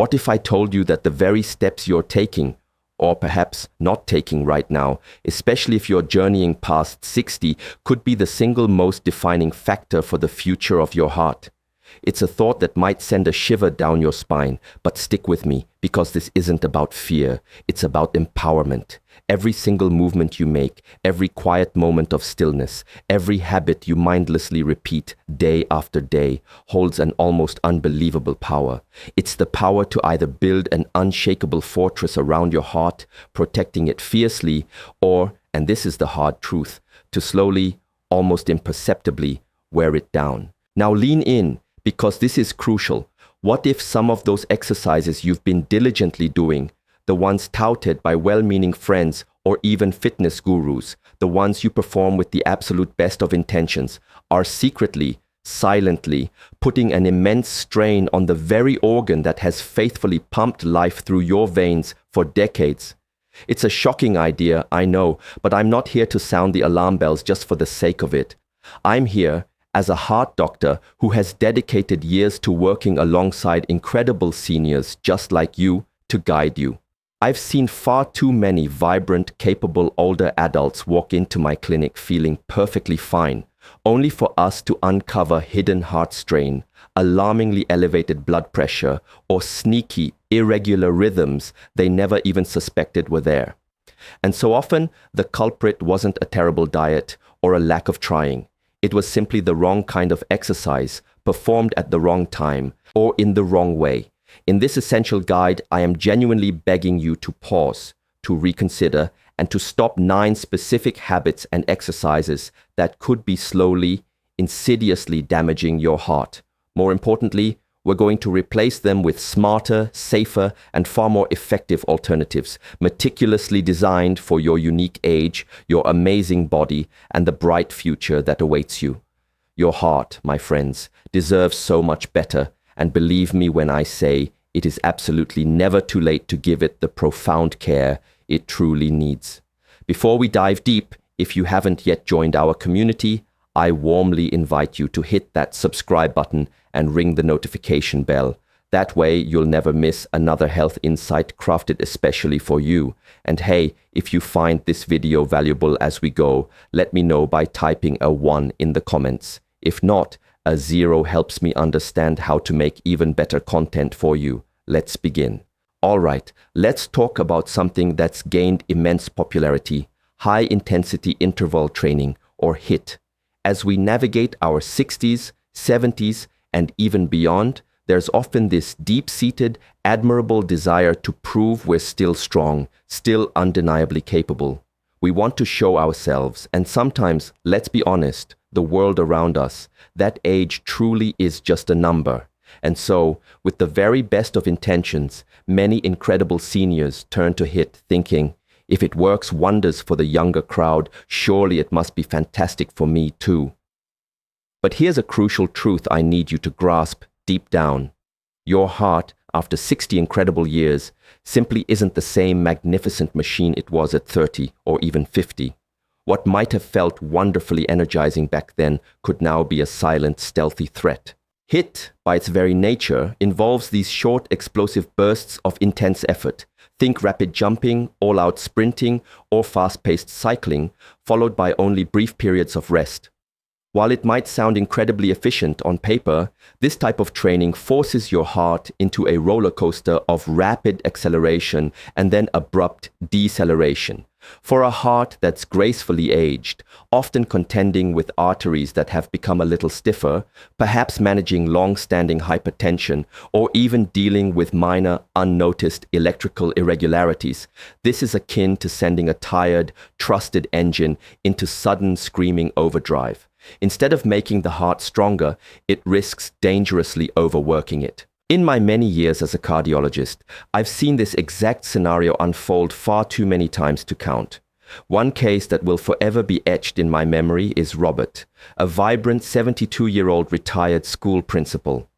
What if I told you that the very steps you're taking, or perhaps not taking right now, especially if you're journeying past 60, could be the single most defining factor for the future of your heart? It's a thought that might send a shiver down your spine, but stick with me, because this isn't about fear, it's about empowerment. Every single movement you make, every quiet moment of stillness, every habit you mindlessly repeat day after day holds an almost unbelievable power. It's the power to either build an unshakable fortress around your heart, protecting it fiercely, or, and this is the hard truth, to slowly, almost imperceptibly, wear it down. Now lean in, because this is crucial. What if some of those exercises you've been diligently doing, the ones touted by well-meaning friends or even fitness gurus, the ones you perform with the absolute best of intentions, are secretly, silently putting an immense strain on the very organ that has faithfully pumped life through your veins for decades? It's a shocking idea, I know, but I'm not here to sound the alarm bells just for the sake of it. I'm here as a heart doctor who has dedicated years to working alongside incredible seniors just like you to guide you. I've seen far too many vibrant, capable older adults walk into my clinic feeling perfectly fine, only for us to uncover hidden heart strain, alarmingly elevated blood pressure, or sneaky, irregular rhythms they never even suspected were there. And so often, the culprit wasn't a terrible diet or a lack of trying. It was simply the wrong kind of exercise, performed at the wrong time, or in the wrong way. In this essential guide, I am genuinely begging you to pause, to reconsider, and to stop 9 specific habits and exercises that could be slowly, insidiously damaging your heart. More importantly, we're going to replace them with smarter, safer, and far more effective alternatives, meticulously designed for your unique age, your amazing body, and the bright future that awaits you. Your heart, my friends, deserves so much better, and believe me when I say it is absolutely never too late to give it the profound care it truly needs. Before we dive deep, if you haven't yet joined our community, I warmly invite you to hit that subscribe button and ring the notification bell. That way you'll never miss another health insight crafted especially for you. And hey, if you find this video valuable as we go, let me know by typing a 1 in the comments. If not, a 0 helps me understand how to make even better content for you. Let's begin. Alright, let's talk about something that's gained immense popularity: high-intensity interval training, or HIIT. As we navigate our 60s, 70s, and even beyond, there's often this deep-seated, admirable desire to prove we're still strong, still undeniably capable. We want to show ourselves, and sometimes, let's be honest, the world around us, that age truly is just a number. And so, with the very best of intentions, many incredible seniors turn to HIIT thinking, if it works wonders for the younger crowd, surely it must be fantastic for me too. But here's a crucial truth I need you to grasp deep down. Your heart, after 60 incredible years, simply isn't the same magnificent machine it was at 30 or even 50. What might have felt wonderfully energizing back then could now be a silent, stealthy threat. HIIT, by its very nature, involves these short, explosive bursts of intense effort. Think rapid jumping, all-out sprinting, or fast-paced cycling, followed by only brief periods of rest. While it might sound incredibly efficient on paper, this type of training forces your heart into a roller coaster of rapid acceleration and then abrupt deceleration. For a heart that's gracefully aged, often contending with arteries that have become a little stiffer, perhaps managing long-standing hypertension, or even dealing with minor, unnoticed electrical irregularities, this is akin to sending a tired, trusted engine into sudden screaming overdrive. Instead of making the heart stronger, it risks dangerously overworking it. In my many years as a cardiologist, I've seen this exact scenario unfold far too many times to count. One case that will forever be etched in my memory is Robert, a vibrant 72-year-old retired school principal.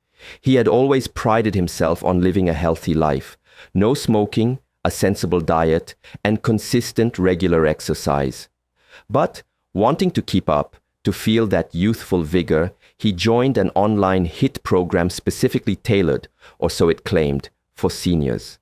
He had always prided himself on living a healthy life: no smoking, a sensible diet, and consistent regular exercise. But, wanting to keep up, to feel that youthful vigor, he joined an online HIIT program specifically tailored, or so it claimed, for seniors.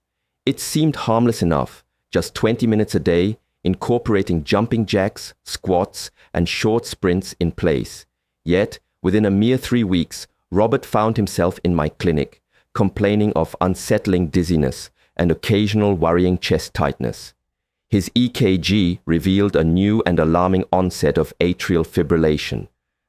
It seemed harmless enough, just 20 minutes a day, incorporating jumping jacks, squats, and short sprints in place. Yet, within a mere 3 weeks, Robert found himself in my clinic, complaining of unsettling dizziness and occasional worrying chest tightness. His EKG revealed a new and alarming onset of atrial fibrillation,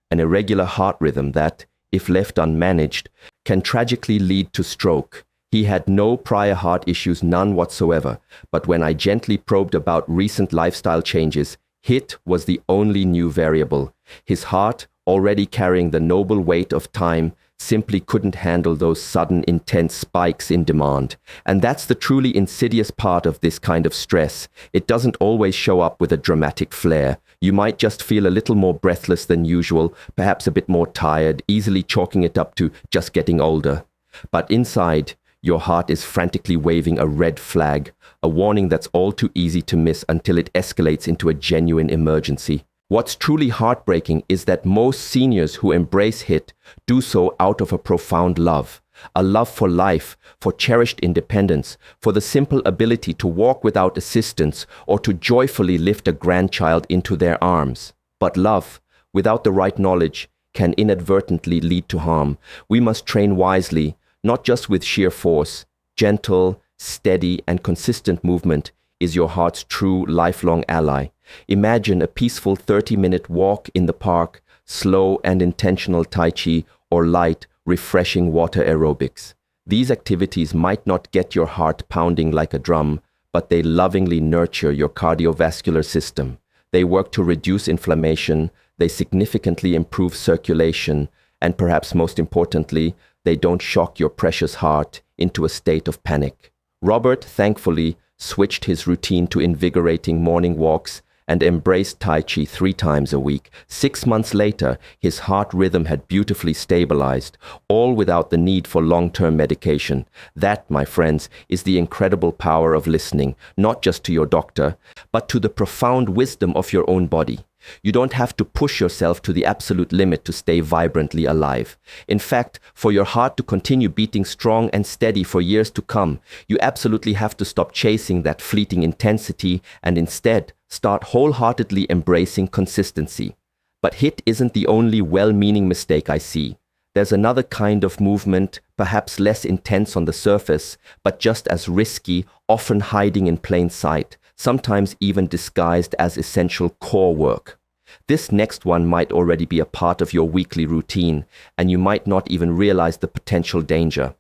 an irregular heart rhythm that, if left unmanaged, can tragically lead to stroke. He had no prior heart issues, none whatsoever, but when I gently probed about recent lifestyle changes, HIIT was the only new variable. His heart, already carrying the noble weight of time, simply couldn't handle those sudden, intense spikes in demand. And that's the truly insidious part of this kind of stress. It doesn't always show up with a dramatic flare. You might just feel a little more breathless than usual, perhaps a bit more tired, easily chalking it up to just getting older. But inside, your heart is frantically waving a red flag, a warning that's all too easy to miss until it escalates into a genuine emergency. What's truly heartbreaking is that most seniors who embrace HIIT do so out of a profound love. A love for life, for cherished independence, for the simple ability to walk without assistance or to joyfully lift a grandchild into their arms. But love, without the right knowledge, can inadvertently lead to harm. We must train wisely, not just with sheer force. Gentle, steady, and consistent movement is your heart's true lifelong ally. Imagine a peaceful 30-minute walk in the park, slow and intentional Tai Chi, or light, refreshing water aerobics. These activities might not get your heart pounding like a drum, but they lovingly nurture your cardiovascular system. They work to reduce inflammation, they significantly improve circulation, and perhaps most importantly, they don't shock your precious heart into a state of panic. Robert, thankfully, switched his routine to invigorating morning walks and embraced Tai Chi 3 times a week. 6 months later, his heart rhythm had beautifully stabilized, all without the need for long-term medication. That, my friends, is the incredible power of listening, not just to your doctor, but to the profound wisdom of your own body. You don't have to push yourself to the absolute limit to stay vibrantly alive. In fact, for your heart to continue beating strong and steady for years to come, you absolutely have to stop chasing that fleeting intensity and instead start wholeheartedly embracing consistency. But HIIT isn't the only well-meaning mistake I see. There's another kind of movement, perhaps less intense on the surface, but just as risky, often hiding in plain sight, sometimes even disguised as essential core work. This next one might already be a part of your weekly routine, and you might not even realize the potential danger.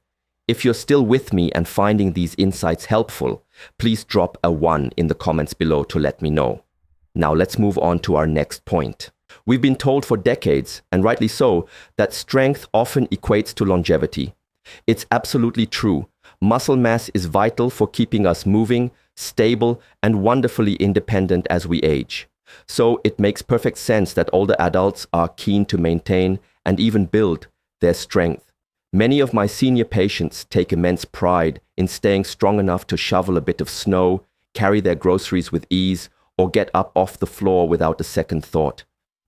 If you're still with me and finding these insights helpful, please drop a 1 in the comments below to let me know. Now let's move on to our next point. We've been told for decades, and rightly so, that strength often equates to longevity. It's absolutely true. Muscle mass is vital for keeping us moving, stable, and wonderfully independent as we age. So it makes perfect sense that older adults are keen to maintain and even build their strength. Many of my senior patients take immense pride in staying strong enough to shovel a bit of snow, carry their groceries with ease, or get up off the floor without a second thought.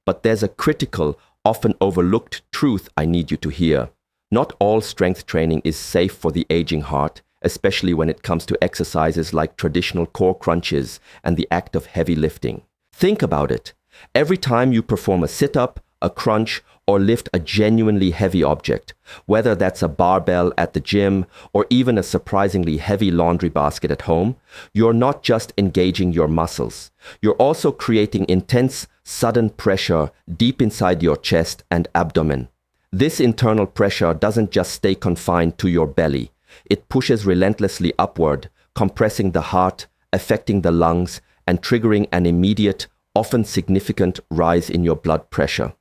But there's a critical, often overlooked truth I need you to hear. Not all strength training is safe for the aging heart, especially when it comes to exercises like traditional core crunches and the act of heavy lifting. Think about it. Every time you perform a sit-up, a crunch, or lift a genuinely heavy object, whether that's a barbell at the gym or even a surprisingly heavy laundry basket at home, you're not just engaging your muscles. You're also creating intense, sudden pressure deep inside your chest and abdomen. This internal pressure doesn't just stay confined to your belly. It pushes relentlessly upward, compressing the heart, affecting the lungs, and triggering an immediate, often significant rise in your blood pressure.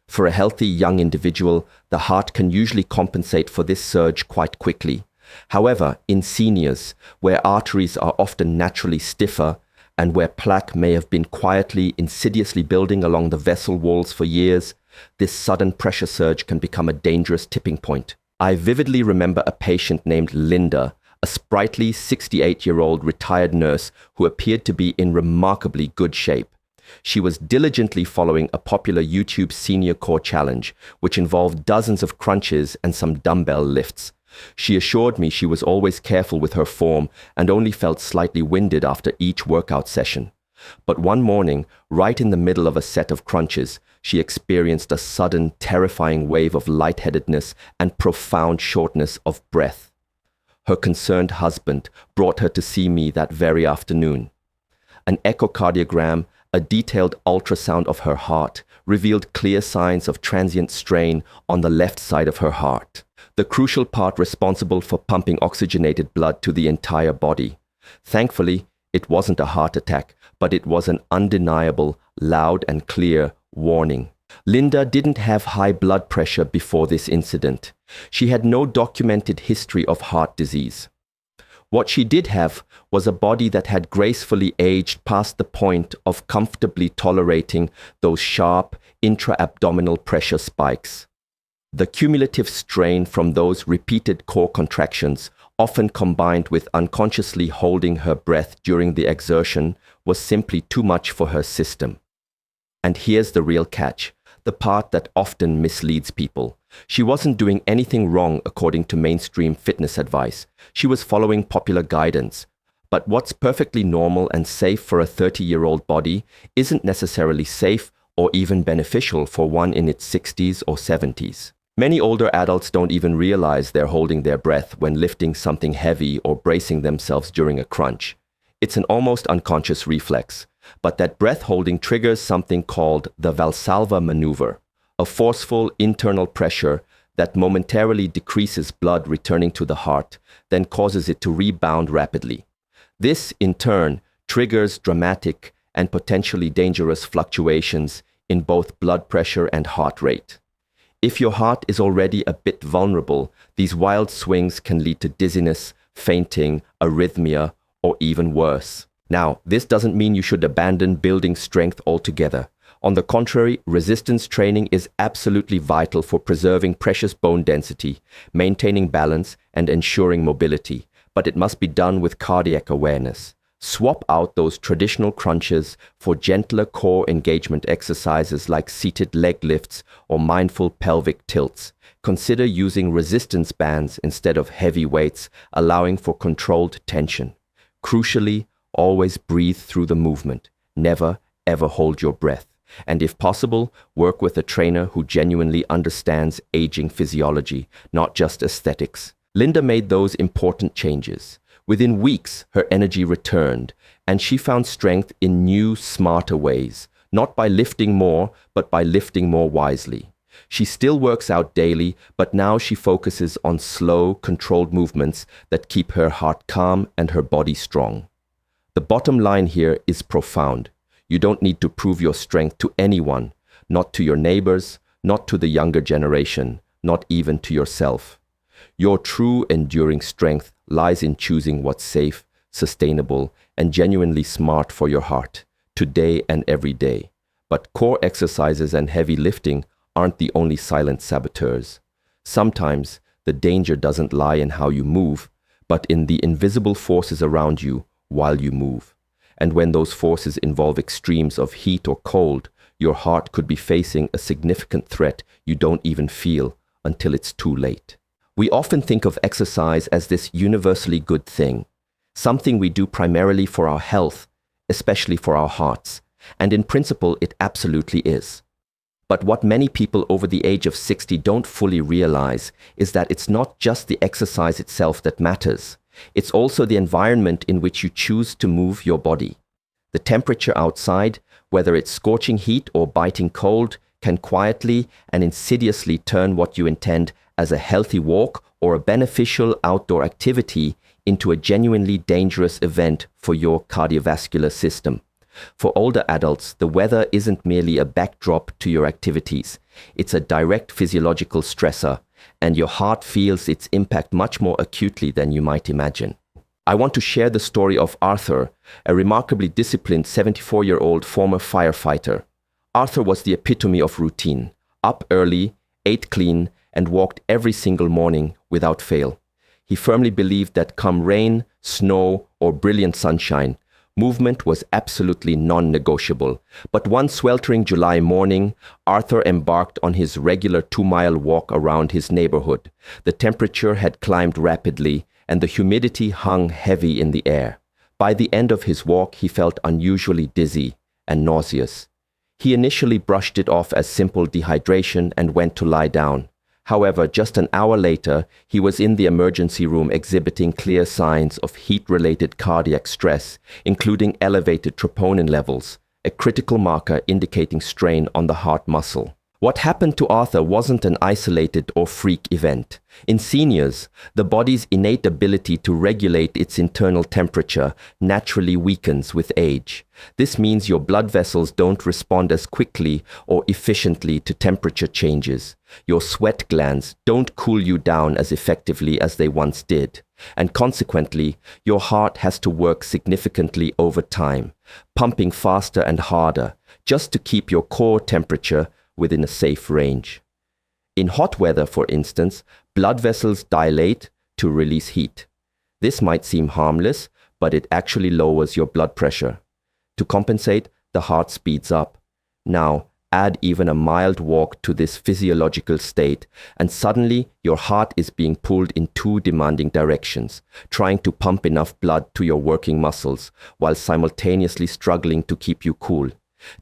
For a healthy young individual, the heart can usually compensate for this surge quite quickly. However, in seniors, where arteries are often naturally stiffer and where plaque may have been quietly, insidiously building along the vessel walls for years, this sudden pressure surge can become a dangerous tipping point. I vividly remember a patient named Linda, a sprightly 68-year-old retired nurse who appeared to be in remarkably good shape. She was diligently following a popular YouTube senior core challenge, which involved dozens of crunches and some dumbbell lifts. She assured me she was always careful with her form and only felt slightly winded after each workout session. But one morning, right in the middle of a set of crunches, she experienced a sudden, terrifying wave of lightheadedness and profound shortness of breath. Her concerned husband brought her to see me that very afternoon. An echocardiogram, a detailed ultrasound of her heart, revealed clear signs of transient strain on the left side of her heart, the crucial part responsible for pumping oxygenated blood to the entire body. Thankfully, it wasn't a heart attack, but it was an undeniable, loud and clear warning. Linda didn't have high blood pressure before this incident. She had no documented history of heart disease. What she did have was a body that had gracefully aged past the point of comfortably tolerating those sharp intra-abdominal pressure spikes. The cumulative strain from those repeated core contractions, often combined with unconsciously holding her breath during the exertion, was simply too much for her system. And here's the real catch, the part that often misleads people. She wasn't doing anything wrong according to mainstream fitness advice. She was following popular guidance. But what's perfectly normal and safe for a 30-year-old body isn't necessarily safe or even beneficial for one in its 60s or 70s. Many older adults don't even realize they're holding their breath when lifting something heavy or bracing themselves during a crunch. It's an almost unconscious reflex, but that breath holding triggers something called the Valsalva maneuver, a forceful internal pressure that momentarily decreases blood returning to the heart, then causes it to rebound rapidly. This, in turn, triggers dramatic and potentially dangerous fluctuations in both blood pressure and heart rate. If your heart is already a bit vulnerable, these wild swings can lead to dizziness, fainting, arrhythmia, or even worse. Now, this doesn't mean you should abandon building strength altogether. On the contrary, resistance training is absolutely vital for preserving precious bone density, maintaining balance, and ensuring mobility. But it must be done with cardiac awareness. Swap out those traditional crunches for gentler core engagement exercises like seated leg lifts or mindful pelvic tilts. Consider using resistance bands instead of heavy weights, allowing for controlled tension. Crucially, always breathe through the movement. Never, ever hold your breath. And if possible, work with a trainer who genuinely understands aging physiology, not just aesthetics. Linda made those important changes. Within weeks, her energy returned, and she found strength in new, smarter ways, not by lifting more, but by lifting more wisely. She still works out daily, but now she focuses on slow, controlled movements that keep her heart calm and her body strong. The bottom line here is profound. You don't need to prove your strength to anyone, not to your neighbors, not to the younger generation, not even to yourself. Your true enduring strength lies in choosing what's safe, sustainable, and genuinely smart for your heart, today and every day. But core exercises and heavy lifting aren't the only silent saboteurs. Sometimes the danger doesn't lie in how you move, but in the invisible forces around you while you move. And when those forces involve extremes of heat or cold, your heart could be facing a significant threat you don't even feel until it's too late. We often think of exercise as this universally good thing, something we do primarily for our health, especially for our hearts, and in principle it absolutely is. But what many people over the age of 60 don't fully realize is that it's not just the exercise itself that matters. It's also the environment in which you choose to move your body. The temperature outside, whether it's scorching heat or biting cold, can quietly and insidiously turn what you intend as a healthy walk or a beneficial outdoor activity into a genuinely dangerous event for your cardiovascular system. For older adults, the weather isn't merely a backdrop to your activities. It's a direct physiological stressor, and your heart feels its impact much more acutely than you might imagine. I want to share the story of Arthur, a remarkably disciplined 74-year-old former firefighter. Arthur was the epitome of routine. Up early, ate clean, and walked every single morning without fail. He firmly believed that come rain, snow, or brilliant sunshine, Movement was absolutely non-negotiable. But one sweltering July morning, Arthur embarked on his regular 2-mile walk around his neighborhood. The temperature had climbed rapidly, and the humidity hung heavy in the air. By the end of his walk, he felt unusually dizzy and nauseous. He initially brushed it off as simple dehydration and went to lie down. However, just an hour later, he was in the emergency room exhibiting clear signs of heat-related cardiac stress, including elevated troponin levels, a critical marker indicating strain on the heart muscle. What happened to Arthur wasn't an isolated or freak event. In seniors, the body's innate ability to regulate its internal temperature naturally weakens with age. This means your blood vessels don't respond as quickly or efficiently to temperature changes. Your sweat glands don't cool you down as effectively as they once did. And consequently, your heart has to work significantly over time, pumping faster and harder, just to keep your core temperature within a safe range. In hot weather, for instance, blood vessels dilate to release heat. This might seem harmless, but it actually lowers your blood pressure. To compensate, the heart speeds up. Now, add even a mild walk to this physiological state, and suddenly your heart is being pulled in two demanding directions, trying to pump enough blood to your working muscles, while simultaneously struggling to keep you cool.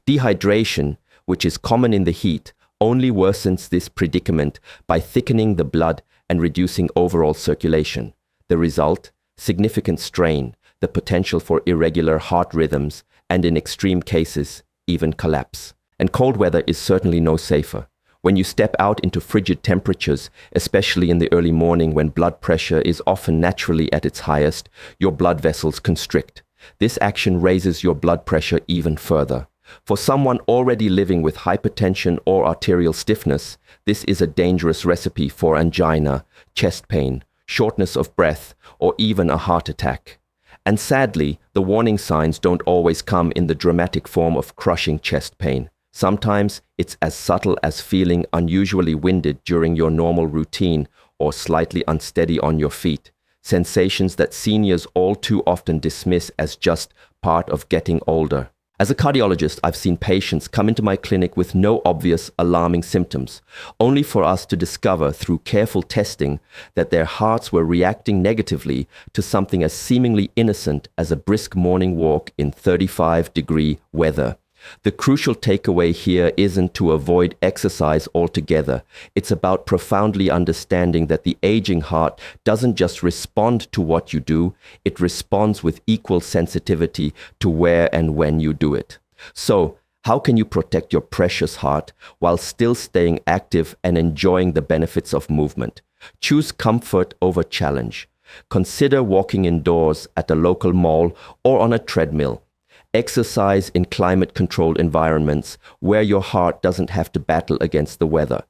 Dehydration, which is common in the heat, only worsens this predicament by thickening the blood and reducing overall circulation. The result? Significant strain, the potential for irregular heart rhythms, and in extreme cases, even collapse. And cold weather is certainly no safer. When you step out into frigid temperatures, especially in the early morning when blood pressure is often naturally at its highest, your blood vessels constrict. This action raises your blood pressure even further. For someone already living with hypertension or arterial stiffness, this is a dangerous recipe for angina, chest pain, shortness of breath, or even a heart attack. And sadly, the warning signs don't always come in the dramatic form of crushing chest pain. Sometimes it's as subtle as feeling unusually winded during your normal routine or slightly unsteady on your feet, sensations that seniors all too often dismiss as just part of getting older. As a cardiologist, I've seen patients come into my clinic with no obvious alarming symptoms, only for us to discover through careful testing that their hearts were reacting negatively to something as seemingly innocent as a brisk morning walk in 35-degree weather. The crucial takeaway here isn't to avoid exercise altogether. It's about profoundly understanding that the aging heart doesn't just respond to what you do, it responds with equal sensitivity to where and when you do it. So, how can you protect your precious heart while still staying active and enjoying the benefits of movement? Choose comfort over challenge. Consider walking indoors at a local mall or on a treadmill. Exercise in climate-controlled environments where your heart doesn't have to battle against the weather.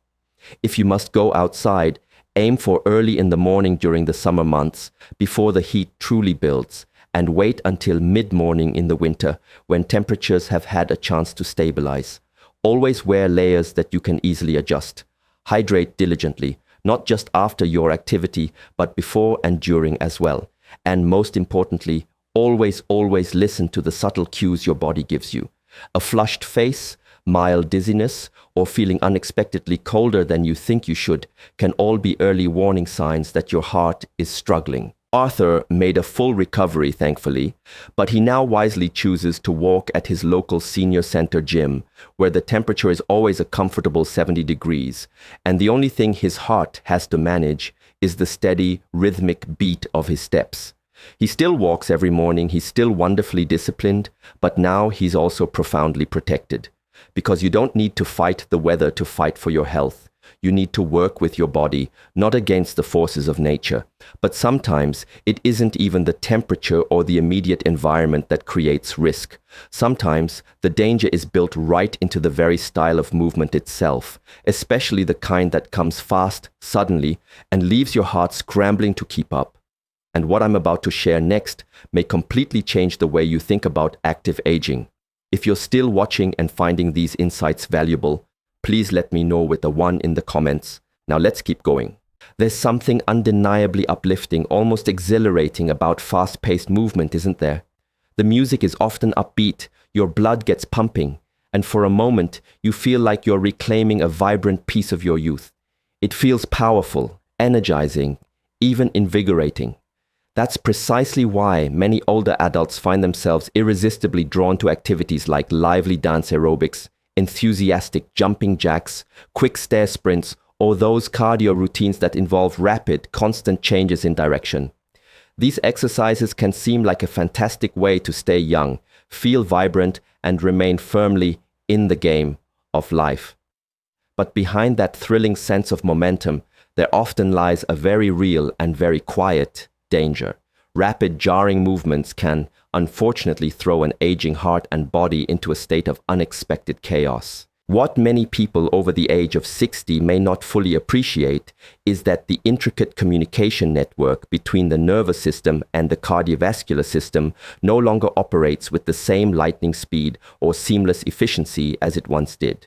If you must go outside, aim for early in the morning during the summer months, before the heat truly builds, and wait until mid-morning in the winter when temperatures have had a chance to stabilize. Always wear layers that you can easily adjust. Hydrate diligently, not just after your activity, but before and during as well. And most importantly, always listen to the subtle cues your body gives you. A flushed face, mild dizziness, or feeling unexpectedly colder than you think you should can all be early warning signs that your heart is struggling. Arthur made a full recovery, thankfully, but he now wisely chooses to walk at his local senior center gym, where the temperature is always a comfortable 70 degrees, and the only thing his heart has to manage is the steady, rhythmic beat of his steps. He still walks every morning, he's still wonderfully disciplined, but now he's also profoundly protected. Because you don't need to fight the weather to fight for your health. You need to work with your body, not against the forces of nature. But sometimes it isn't even the temperature or the immediate environment that creates risk. Sometimes the danger is built right into the very style of movement itself, especially the kind that comes fast, suddenly, and leaves your heart scrambling to keep up. And what I'm about to share next may completely change the way you think about active aging. If you're still watching and finding these insights valuable, please let me know with a 1 in the comments. Now let's keep going. There's something undeniably uplifting, almost exhilarating about fast-paced movement, isn't there? The music is often upbeat, your blood gets pumping, and for a moment you feel like you're reclaiming a vibrant piece of your youth. It feels powerful, energizing, even invigorating. That's precisely why many older adults find themselves irresistibly drawn to activities like lively dance aerobics, enthusiastic jumping jacks, quick stair sprints, or those cardio routines that involve rapid, constant changes in direction. These exercises can seem like a fantastic way to stay young, feel vibrant, and remain firmly in the game of life. But behind that thrilling sense of momentum, there often lies a very real and very quiet danger. Rapid, jarring movements can, unfortunately, throw an aging heart and body into a state of unexpected chaos. What many people over the age of 60 may not fully appreciate is that the intricate communication network between the nervous system and the cardiovascular system no longer operates with the same lightning speed or seamless efficiency as it once did.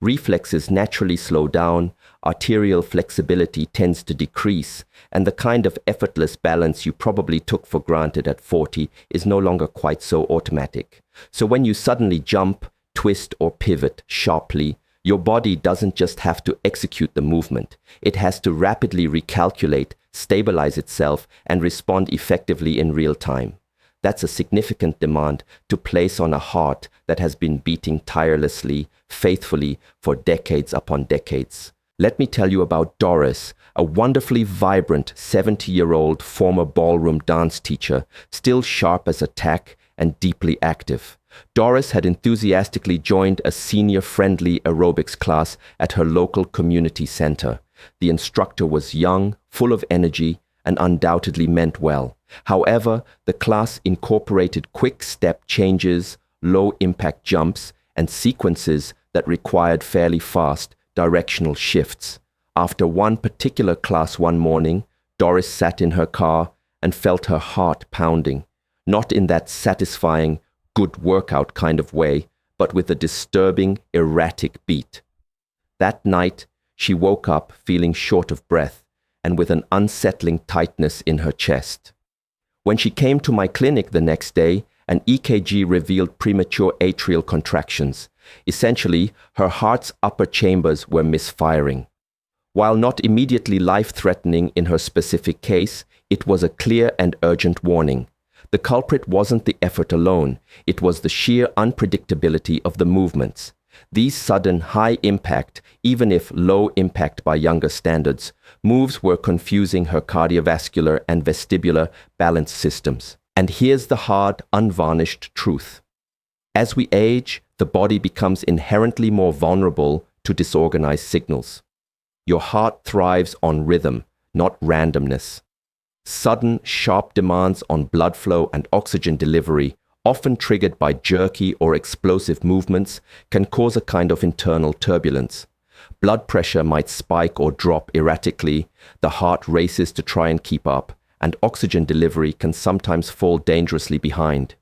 Reflexes naturally slow down, arterial flexibility tends to decrease, and the kind of effortless balance you probably took for granted at 40 is no longer quite so automatic. So when you suddenly jump, twist, or pivot sharply, your body doesn't just have to execute the movement. It has to rapidly recalculate, stabilize itself, and respond effectively in real time. That's a significant demand to place on a heart that has been beating tirelessly, faithfully, for decades upon decades. Let me tell you about Doris, a wonderfully vibrant 70-year-old former ballroom dance teacher, still sharp as a tack and deeply active. Doris had enthusiastically joined a senior-friendly aerobics class at her local community center. The instructor was young, full of energy, and undoubtedly meant well. However, the class incorporated quick step changes, low-impact jumps, and sequences that required fairly fast, directional shifts. After one particular class one morning, Doris sat in her car and felt her heart pounding, not in that satisfying, good workout kind of way, but with a disturbing, erratic beat. That night, she woke up feeling short of breath and with an unsettling tightness in her chest. When she came to my clinic the next day, an EKG revealed premature atrial contractions. Essentially, her heart's upper chambers were misfiring. While not immediately life-threatening in her specific case, it was a clear and urgent warning. The culprit wasn't the effort alone, it was the sheer unpredictability of the movements. These sudden high impact, even if low impact by younger standards, moves were confusing her cardiovascular and vestibular balance systems. And here's the hard, unvarnished truth. As we age, the body becomes inherently more vulnerable to disorganized signals. Your heart thrives on rhythm, not randomness. Sudden, sharp demands on blood flow and oxygen delivery, often triggered by jerky or explosive movements, can cause a kind of internal turbulence. Blood pressure might spike or drop erratically, the heart races to try and keep up, and oxygen delivery can sometimes fall dangerously behind.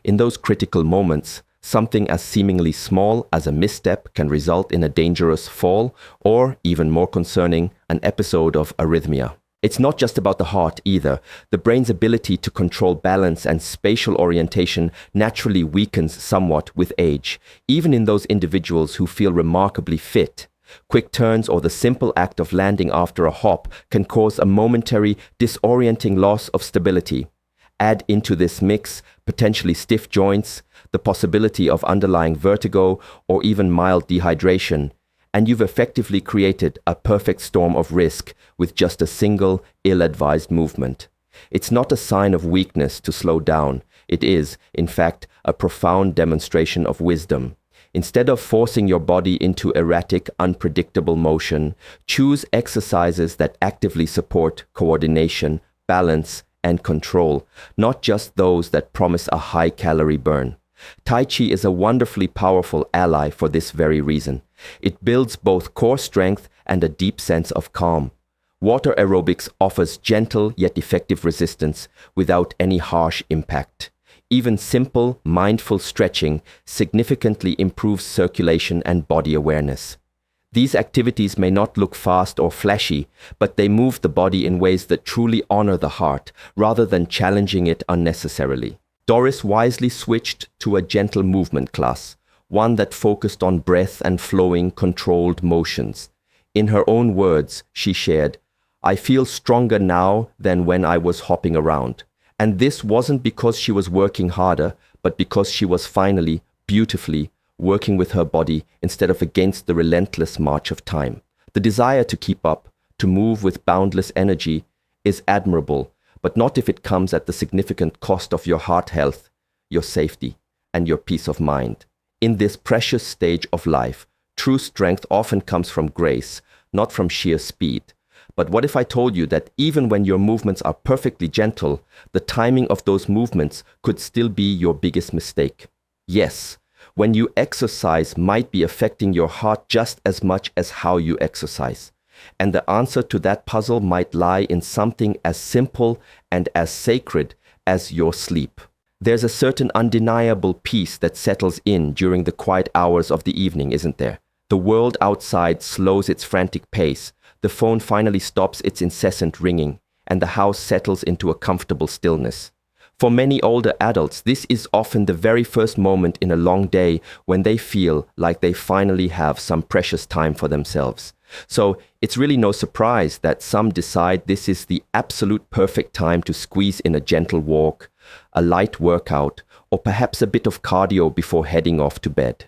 In those critical moments, something as seemingly small as a misstep can result in a dangerous fall, or, even more concerning, an episode of arrhythmia. It's not just about the heart either. The brain's ability to control balance and spatial orientation naturally weakens somewhat with age, even in those individuals who feel remarkably fit. Quick turns or the simple act of landing after a hop can cause a momentary, disorienting loss of stability. Add into this mix potentially stiff joints, the possibility of underlying vertigo, or even mild dehydration, and you've effectively created a perfect storm of risk with just a single, ill-advised movement. It's not a sign of weakness to slow down. It is, in fact, a profound demonstration of wisdom. Instead of forcing your body into erratic, unpredictable motion, choose exercises that actively support coordination, balance, and control, not just those that promise a high-calorie burn. Tai Chi is a wonderfully powerful ally for this very reason. It builds both core strength and a deep sense of calm. Water aerobics offers gentle yet effective resistance without any harsh impact. Even simple, mindful stretching significantly improves circulation and body awareness. These activities may not look fast or flashy, but they move the body in ways that truly honor the heart, rather than challenging it unnecessarily. Doris wisely switched to a gentle movement class, one that focused on breath and flowing, controlled motions. In her own words, she shared, "I feel stronger now than when I was hopping around." And this wasn't because she was working harder, but because she was finally, beautifully, working with her body instead of against the relentless march of time. The desire to keep up, to move with boundless energy, is admirable, but not if it comes at the significant cost of your heart health, your safety, and your peace of mind. In this precious stage of life, true strength often comes from grace, not from sheer speed. But what if I told you that even when your movements are perfectly gentle, the timing of those movements could still be your biggest mistake? Yes, when you exercise might be affecting your heart just as much as how you exercise. And the answer to that puzzle might lie in something as simple and as sacred as your sleep. There's a certain undeniable peace that settles in during the quiet hours of the evening, isn't there? The world outside slows its frantic pace, the phone finally stops its incessant ringing, and the house settles into a comfortable stillness. For many older adults, this is often the very first moment in a long day when they feel like they finally have some precious time for themselves. So it's really no surprise that some decide this is the absolute perfect time to squeeze in a gentle walk, a light workout, or perhaps a bit of cardio before heading off to bed.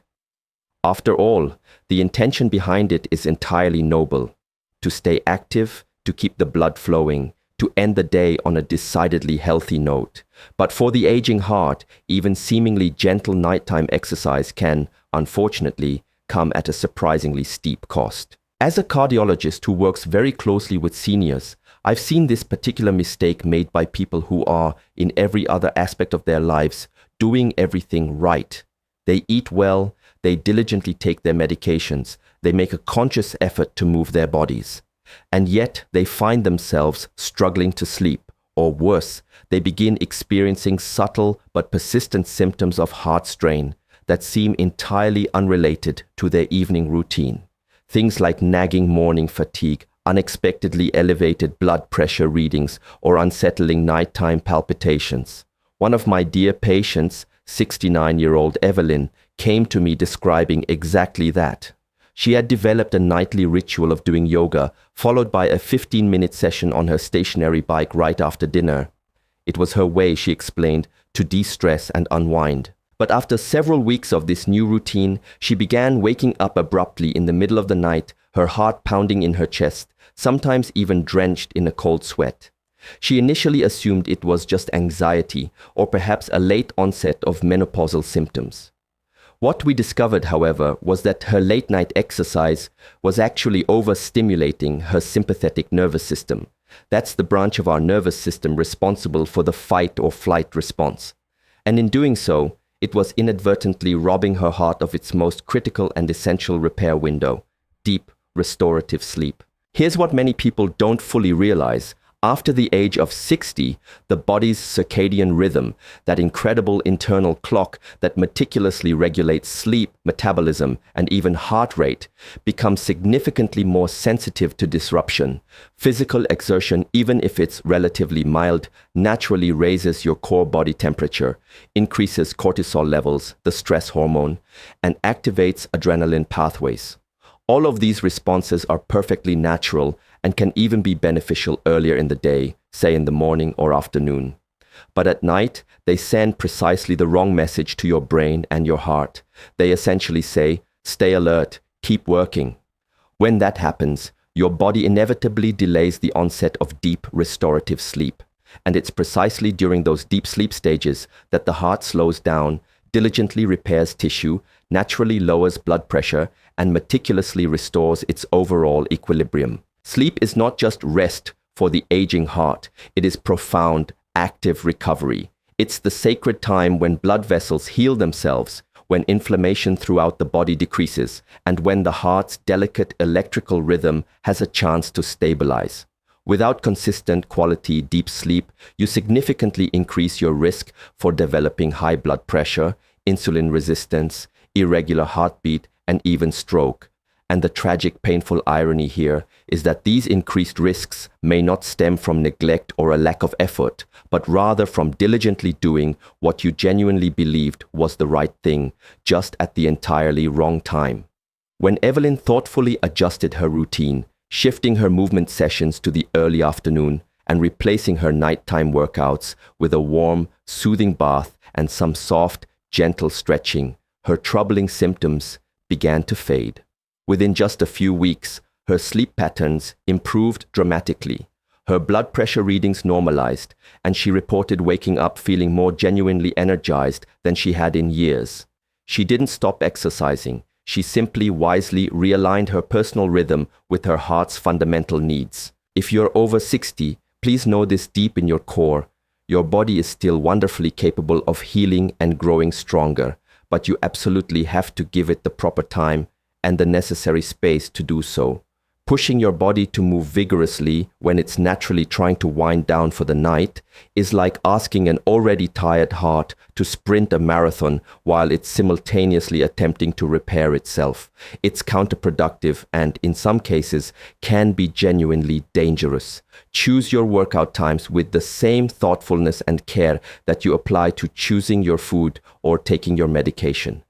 After all, the intention behind it is entirely noble: to stay active, to keep the blood flowing, to end the day on a decidedly healthy note. But for the aging heart, even seemingly gentle nighttime exercise can, unfortunately, come at a surprisingly steep cost. As a cardiologist who works very closely with seniors, I've seen this particular mistake made by people who are, in every other aspect of their lives, doing everything right. They eat well, they diligently take their medications, they make a conscious effort to move their bodies. And yet they find themselves struggling to sleep, or worse, they begin experiencing subtle but persistent symptoms of heart strain that seem entirely unrelated to their evening routine. Things like nagging morning fatigue, unexpectedly elevated blood pressure readings, or unsettling nighttime palpitations. One of my dear patients, 69-year-old Evelyn, came to me describing exactly that. She had developed a nightly ritual of doing yoga, followed by a 15-minute session on her stationary bike right after dinner. It was her way, she explained, to de-stress and unwind. But after several weeks of this new routine, she began waking up abruptly in the middle of the night, her heart pounding in her chest, sometimes even drenched in a cold sweat. She initially assumed it was just anxiety, or perhaps a late onset of menopausal symptoms. What we discovered, however, was that her late-night exercise was actually overstimulating her sympathetic nervous system. That's the branch of our nervous system responsible for the fight or flight response. And in doing so, it was inadvertently robbing her heart of its most critical and essential repair window: deep, restorative sleep. Here's what many people don't fully realize. After the age of 60, the body's circadian rhythm, that incredible internal clock that meticulously regulates sleep, metabolism, and even heart rate, becomes significantly more sensitive to disruption. Physical exertion, even if it's relatively mild, naturally raises your core body temperature, increases cortisol levels, the stress hormone, and activates adrenaline pathways. All of these responses are perfectly natural and can even be beneficial earlier in the day, say in the morning or afternoon. But at night, they send precisely the wrong message to your brain and your heart. They essentially say, stay alert, keep working. When that happens, your body inevitably delays the onset of deep restorative sleep. And it's precisely during those deep sleep stages that the heart slows down, diligently repairs tissue, naturally lowers blood pressure, and meticulously restores its overall equilibrium. Sleep is not just rest for the aging heart, it is profound, active recovery. It's the sacred time when blood vessels heal themselves, when inflammation throughout the body decreases, and when the heart's delicate electrical rhythm has a chance to stabilize. Without consistent quality deep sleep, you significantly increase your risk for developing high blood pressure, insulin resistance, irregular heartbeat, and even stroke. And the tragic, painful irony here is that these increased risks may not stem from neglect or a lack of effort, but rather from diligently doing what you genuinely believed was the right thing, just at the entirely wrong time. When Evelyn thoughtfully adjusted her routine, shifting her movement sessions to the early afternoon and replacing her nighttime workouts with a warm, soothing bath and some soft, gentle stretching, her troubling symptoms began to fade. Within just a few weeks, her sleep patterns improved dramatically. Her blood pressure readings normalized, and she reported waking up feeling more genuinely energized than she had in years. She didn't stop exercising. She simply wisely realigned her personal rhythm with her heart's fundamental needs. If you're over 60, please know this deep in your core. Your body is still wonderfully capable of healing and growing stronger, but you absolutely have to give it the proper time and the necessary space to do so. Pushing your body to move vigorously when it's naturally trying to wind down for the night is like asking an already tired heart to sprint a marathon while it's simultaneously attempting to repair itself. It's counterproductive and, in some cases, can be genuinely dangerous. Choose your workout times with the same thoughtfulness and care that you apply to choosing your food or taking your medication.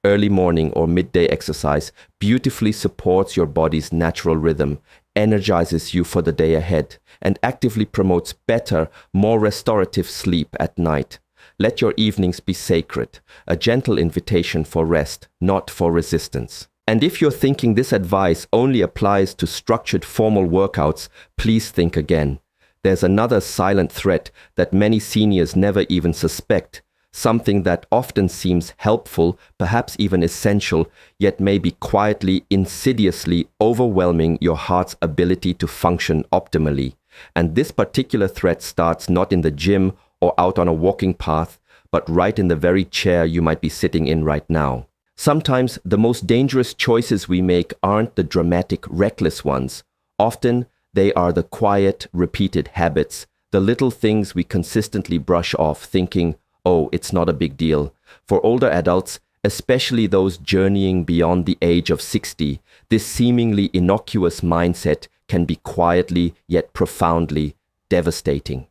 Early morning or midday exercise beautifully supports your body's natural rhythm, energizes you for the day ahead, and actively promotes better, more restorative sleep at night. Let your evenings be sacred, a gentle invitation for rest, not for resistance. And if you're thinking this advice only applies to structured formal workouts, please think again. There's another silent threat that many seniors never even suspect. Something that often seems helpful, perhaps even essential, yet may be quietly, insidiously overwhelming your heart's ability to function optimally. And this particular threat starts not in the gym or out on a walking path, but right in the very chair you might be sitting in right now. Sometimes the most dangerous choices we make aren't the dramatic, reckless ones. Often they are the quiet, repeated habits, the little things we consistently brush off, thinking, "Oh, it's not a big deal." For older adults, especially those journeying beyond the age of 60, this seemingly innocuous mindset can be quietly yet profoundly devastating.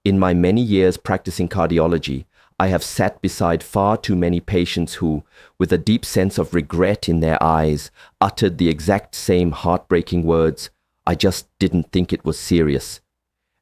In my many years practicing cardiology, I have sat beside far too many patients who, with a deep sense of regret in their eyes, uttered the exact same heartbreaking words, "I just didn't think it was serious."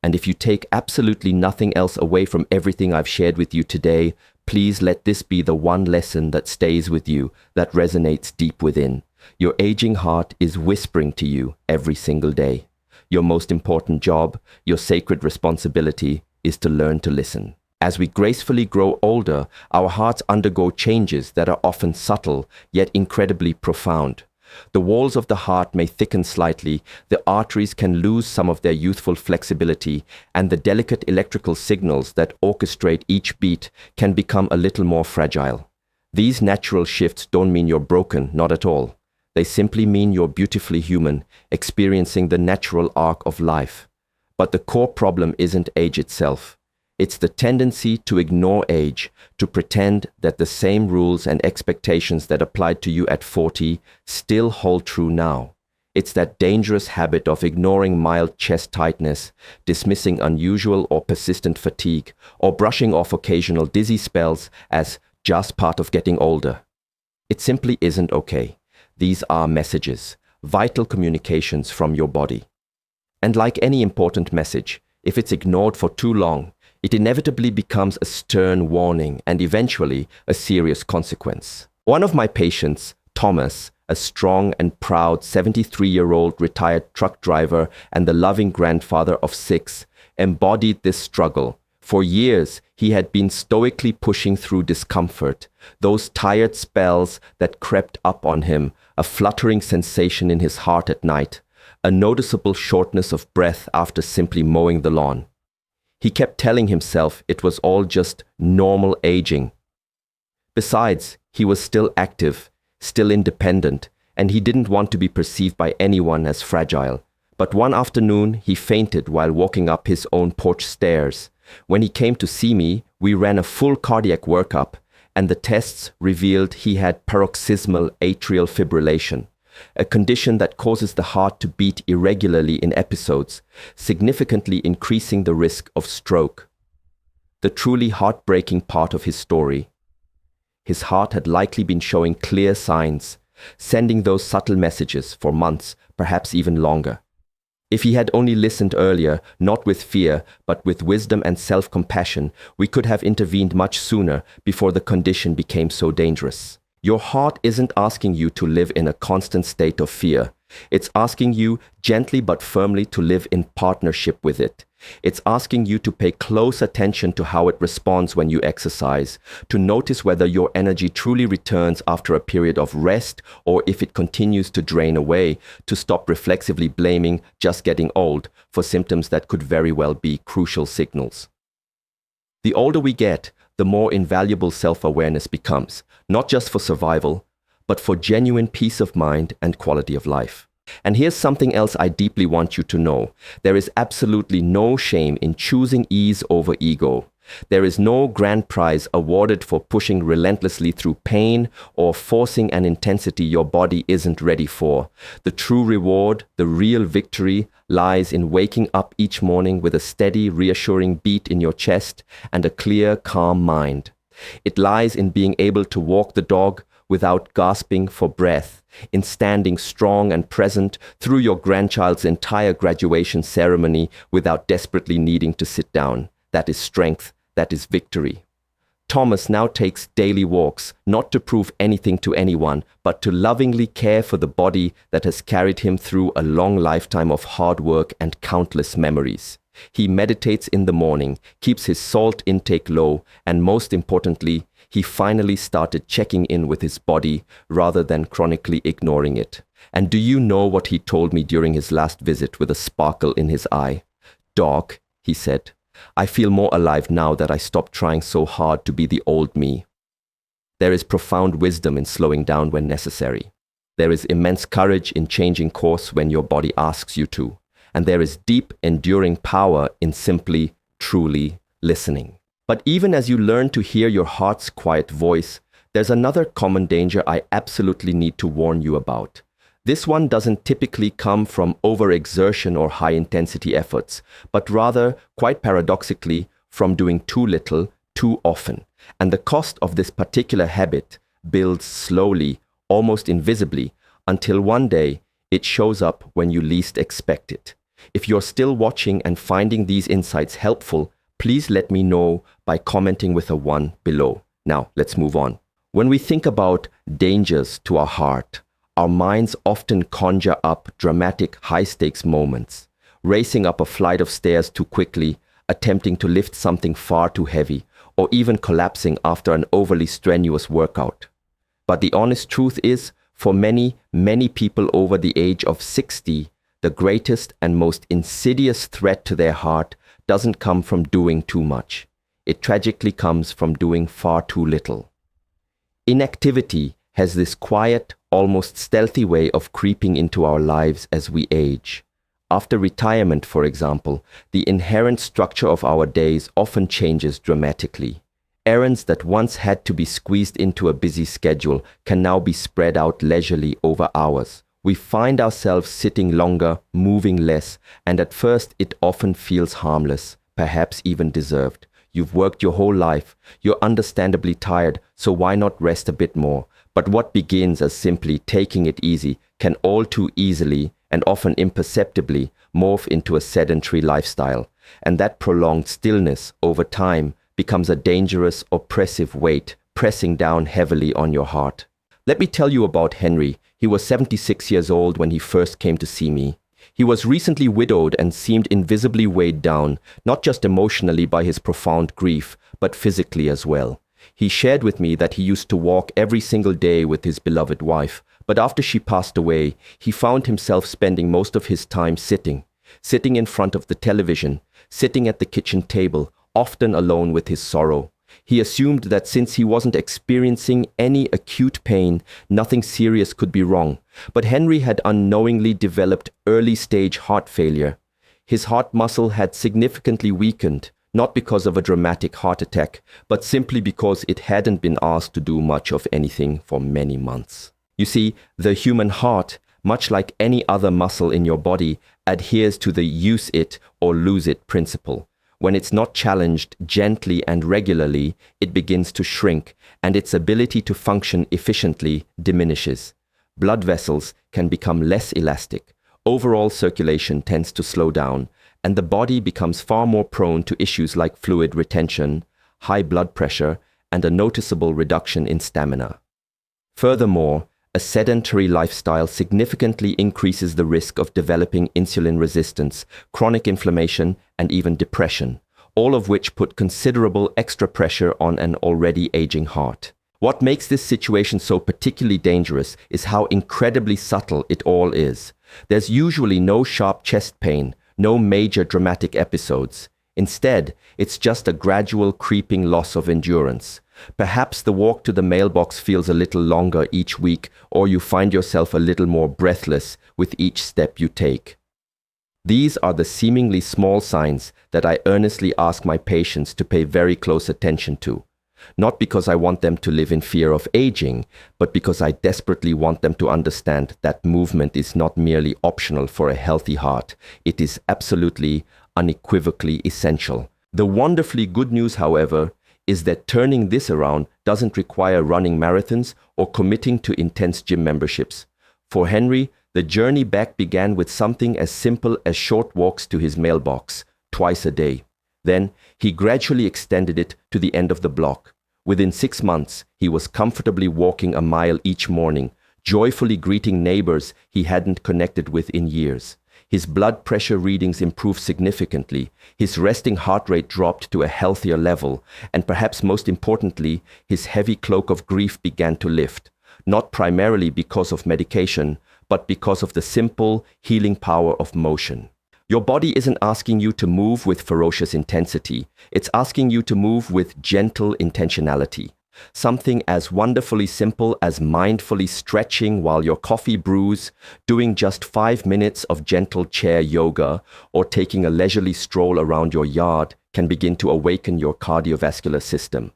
And if you take absolutely nothing else away from everything I've shared with you today, please let this be the one lesson that stays with you, that resonates deep within. Your aging heart is whispering to you every single day. Your most important job, your sacred responsibility, is to learn to listen. As we gracefully grow older, our hearts undergo changes that are often subtle, yet incredibly profound. The walls of the heart may thicken slightly, the arteries can lose some of their youthful flexibility, and the delicate electrical signals that orchestrate each beat can become a little more fragile. These natural shifts don't mean you're broken, not at all. They simply mean you're beautifully human, experiencing the natural arc of life. But the core problem isn't age itself. It's the tendency to ignore age, to pretend that the same rules and expectations that applied to you at 40 still hold true now. It's that dangerous habit of ignoring mild chest tightness, dismissing unusual or persistent fatigue, or brushing off occasional dizzy spells as just part of getting older. It simply isn't okay. These are messages, vital communications from your body. And like any important message, if it's ignored for too long, it inevitably becomes a stern warning and eventually a serious consequence. One of my patients, Thomas, a strong and proud 73-year-old retired truck driver and the loving grandfather of 6, embodied this struggle. For years, he had been stoically pushing through discomfort, those tired spells that crept up on him, a fluttering sensation in his heart at night, a noticeable shortness of breath after simply mowing the lawn. He kept telling himself it was all just normal aging. Besides, he was still active, still independent, and he didn't want to be perceived by anyone as fragile. But one afternoon, he fainted while walking up his own porch stairs. When he came to see me, we ran a full cardiac workup, and the tests revealed he had paroxysmal atrial fibrillation, a condition that causes the heart to beat irregularly in episodes, significantly increasing the risk of stroke. The truly heartbreaking part of his story: his heart had likely been showing clear signs, sending those subtle messages for months, perhaps even longer. If he had only listened earlier, not with fear, but with wisdom and self-compassion, we could have intervened much sooner before the condition became so dangerous. Your heart isn't asking you to live in a constant state of fear. It's asking you gently but firmly to live in partnership with it. It's asking you to pay close attention to how it responds when you exercise, to notice whether your energy truly returns after a period of rest or if it continues to drain away, to stop reflexively blaming just getting old for symptoms that could very well be crucial signals. The older we get, the more invaluable self-awareness becomes, not just for survival, but for genuine peace of mind and quality of life. And here's something else I deeply want you to know. There is absolutely no shame in choosing ease over ego. There is no grand prize awarded for pushing relentlessly through pain or forcing an intensity your body isn't ready for. The true reward, the real victory, lies in waking up each morning with a steady, reassuring beat in your chest and a clear, calm mind. It lies in being able to walk the dog without gasping for breath, in standing strong and present through your grandchild's entire graduation ceremony without desperately needing to sit down. That is strength. That is victory. Thomas now takes daily walks, not to prove anything to anyone, but to lovingly care for the body that has carried him through a long lifetime of hard work and countless memories. He meditates in the morning, keeps his salt intake low, and most importantly, he finally started checking in with his body rather than chronically ignoring it. And do you know what he told me during his last visit with a sparkle in his eye? "Doc," he said, "I feel more alive now that I stopped trying so hard to be the old me." There is profound wisdom in slowing down when necessary. There is immense courage in changing course when your body asks you to. And there is deep, enduring power in simply, truly listening. But even as you learn to hear your heart's quiet voice, there's another common danger I absolutely need to warn you about. This one doesn't typically come from overexertion or high-intensity efforts, but rather, quite paradoxically, from doing too little, too often. And the cost of this particular habit builds slowly, almost invisibly, until one day it shows up when you least expect it. If you're still watching and finding these insights helpful, please let me know by commenting with a 1 below. Now, let's move on. When we think about dangers to our heart, our minds often conjure up dramatic high-stakes moments, racing up a flight of stairs too quickly, attempting to lift something far too heavy, or even collapsing after an overly strenuous workout. But the honest truth is, for many, many people over the age of 60, the greatest and most insidious threat to their heart doesn't come from doing too much. It tragically comes from doing far too little. Inactivity has this quiet, almost stealthy way of creeping into our lives as we age. After retirement, for example, the inherent structure of our days often changes dramatically. Errands that once had to be squeezed into a busy schedule can now be spread out leisurely over hours. We find ourselves sitting longer, moving less, and at first it often feels harmless, perhaps even deserved. You've worked your whole life, you're understandably tired, so why not rest a bit more? But what begins as simply taking it easy can all too easily, and often imperceptibly, morph into a sedentary lifestyle. And that prolonged stillness over time becomes a dangerous, oppressive weight, pressing down heavily on your heart. Let me tell you about Henry. He was 76 years old when he first came to see me. He was recently widowed and seemed invisibly weighed down, not just emotionally by his profound grief, but physically as well. He shared with me that he used to walk every single day with his beloved wife, but after she passed away, he found himself spending most of his time sitting in front of the television, sitting at the kitchen table, often alone with his sorrow. He assumed that since he wasn't experiencing any acute pain, nothing serious could be wrong. But Henry had unknowingly developed early-stage heart failure. His heart muscle had significantly weakened, not because of a dramatic heart attack, but simply because it hadn't been asked to do much of anything for many months. You see, the human heart, much like any other muscle in your body, adheres to the use it or lose it principle. When it's not challenged gently and regularly, it begins to shrink, and its ability to function efficiently diminishes. Blood vessels can become less elastic. Overall circulation tends to slow down, and the body becomes far more prone to issues like fluid retention, high blood pressure, and a noticeable reduction in stamina. Furthermore, a sedentary lifestyle significantly increases the risk of developing insulin resistance, chronic inflammation, and even depression, all of which put considerable extra pressure on an already aging heart. What makes this situation so particularly dangerous is how incredibly subtle it all is. There's usually no sharp chest pain, no major dramatic episodes. Instead, it's just a gradual creeping loss of endurance. Perhaps the walk to the mailbox feels a little longer each week, or you find yourself a little more breathless with each step you take. These are the seemingly small signs that I earnestly ask my patients to pay very close attention to. Not because I want them to live in fear of aging, but because I desperately want them to understand that movement is not merely optional for a healthy heart. It is absolutely, unequivocally essential. The wonderfully good news, however, is that turning this around doesn't require running marathons or committing to intense gym memberships. For Henry, the journey back began with something as simple as short walks to his mailbox, twice a day. Then, he gradually extended it to the end of the block. Within 6 months, he was comfortably walking a mile each morning, joyfully greeting neighbors he hadn't connected with in years. His blood pressure readings improved significantly, his resting heart rate dropped to a healthier level, and perhaps most importantly, his heavy cloak of grief began to lift, not primarily because of medication, but because of the simple, healing power of motion. Your body isn't asking you to move with ferocious intensity. It's asking you to move with gentle intentionality. Something as wonderfully simple as mindfully stretching while your coffee brews, doing just 5 minutes of gentle chair yoga, or taking a leisurely stroll around your yard can begin to awaken your cardiovascular system.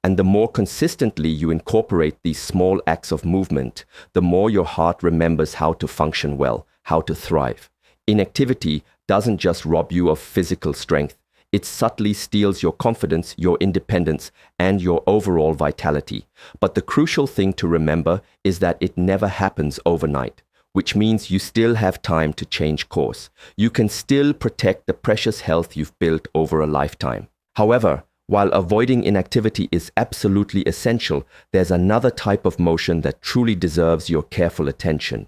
And the more consistently you incorporate these small acts of movement, the more your heart remembers how to function well, how to thrive. Inactivity doesn't just rob you of physical strength, it subtly steals your confidence, your independence, and your overall vitality. But the crucial thing to remember is that it never happens overnight, which means you still have time to change course. You can still protect the precious health you've built over a lifetime. However, while avoiding inactivity is absolutely essential, there's another type of motion that truly deserves your careful attention.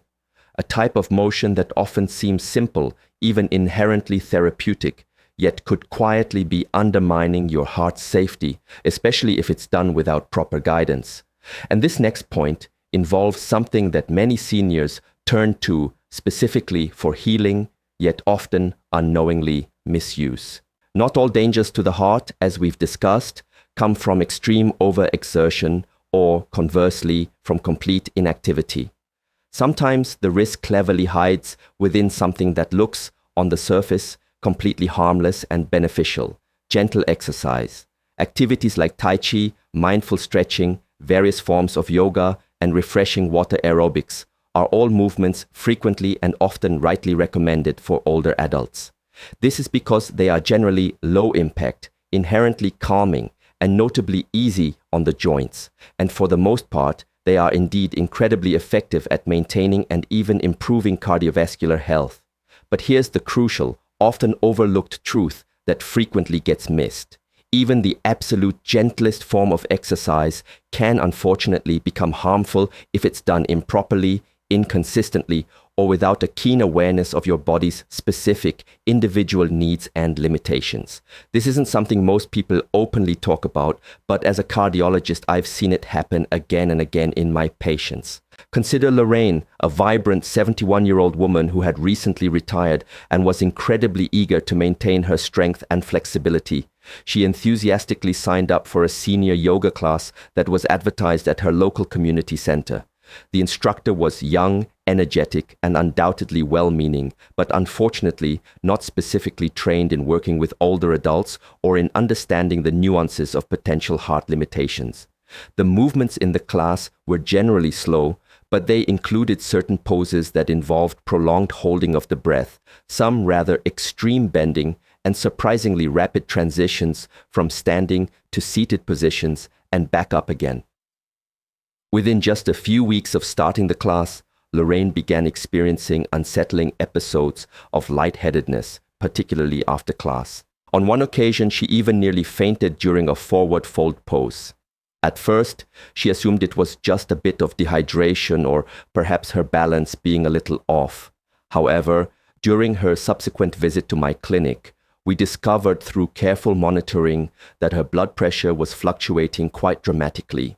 A type of motion that often seems simple, even inherently therapeutic, yet could quietly be undermining your heart's safety, especially if it's done without proper guidance. And this next point involves something that many seniors turn to specifically for healing, yet often unknowingly misuse. Not all dangers to the heart, as we've discussed, come from extreme overexertion or, conversely, from complete inactivity. Sometimes the risk cleverly hides within something that looks, on the surface, completely harmless and beneficial: gentle exercise. Activities like Tai Chi, mindful stretching, various forms of yoga, and refreshing water aerobics are all movements frequently and often rightly recommended for older adults. This is because they are generally low impact, inherently calming, and notably easy on the joints, and for the most part, they are indeed incredibly effective at maintaining and even improving cardiovascular health. But here's the crucial, often overlooked truth that frequently gets missed. Even the absolute gentlest form of exercise can unfortunately become harmful if it's done improperly, inconsistently, or without a keen awareness of your body's specific individual needs and limitations. This isn't something most people openly talk about, but as a cardiologist, I've seen it happen again and again in my patients. Consider Lorraine, a vibrant 71-year-old woman who had recently retired and was incredibly eager to maintain her strength and flexibility. She enthusiastically signed up for a senior yoga class that was advertised at her local community center. The instructor was young, energetic, and undoubtedly well-meaning, but unfortunately not specifically trained in working with older adults or in understanding the nuances of potential heart limitations. The movements in the class were generally slow, but they included certain poses that involved prolonged holding of the breath, some rather extreme bending, and surprisingly rapid transitions from standing to seated positions and back up again. Within just a few weeks of starting the class, Lorraine began experiencing unsettling episodes of lightheadedness, particularly after class. On one occasion, she even nearly fainted during a forward fold pose. At first, she assumed it was just a bit of dehydration or perhaps her balance being a little off. However, during her subsequent visit to my clinic, we discovered through careful monitoring that her blood pressure was fluctuating quite dramatically.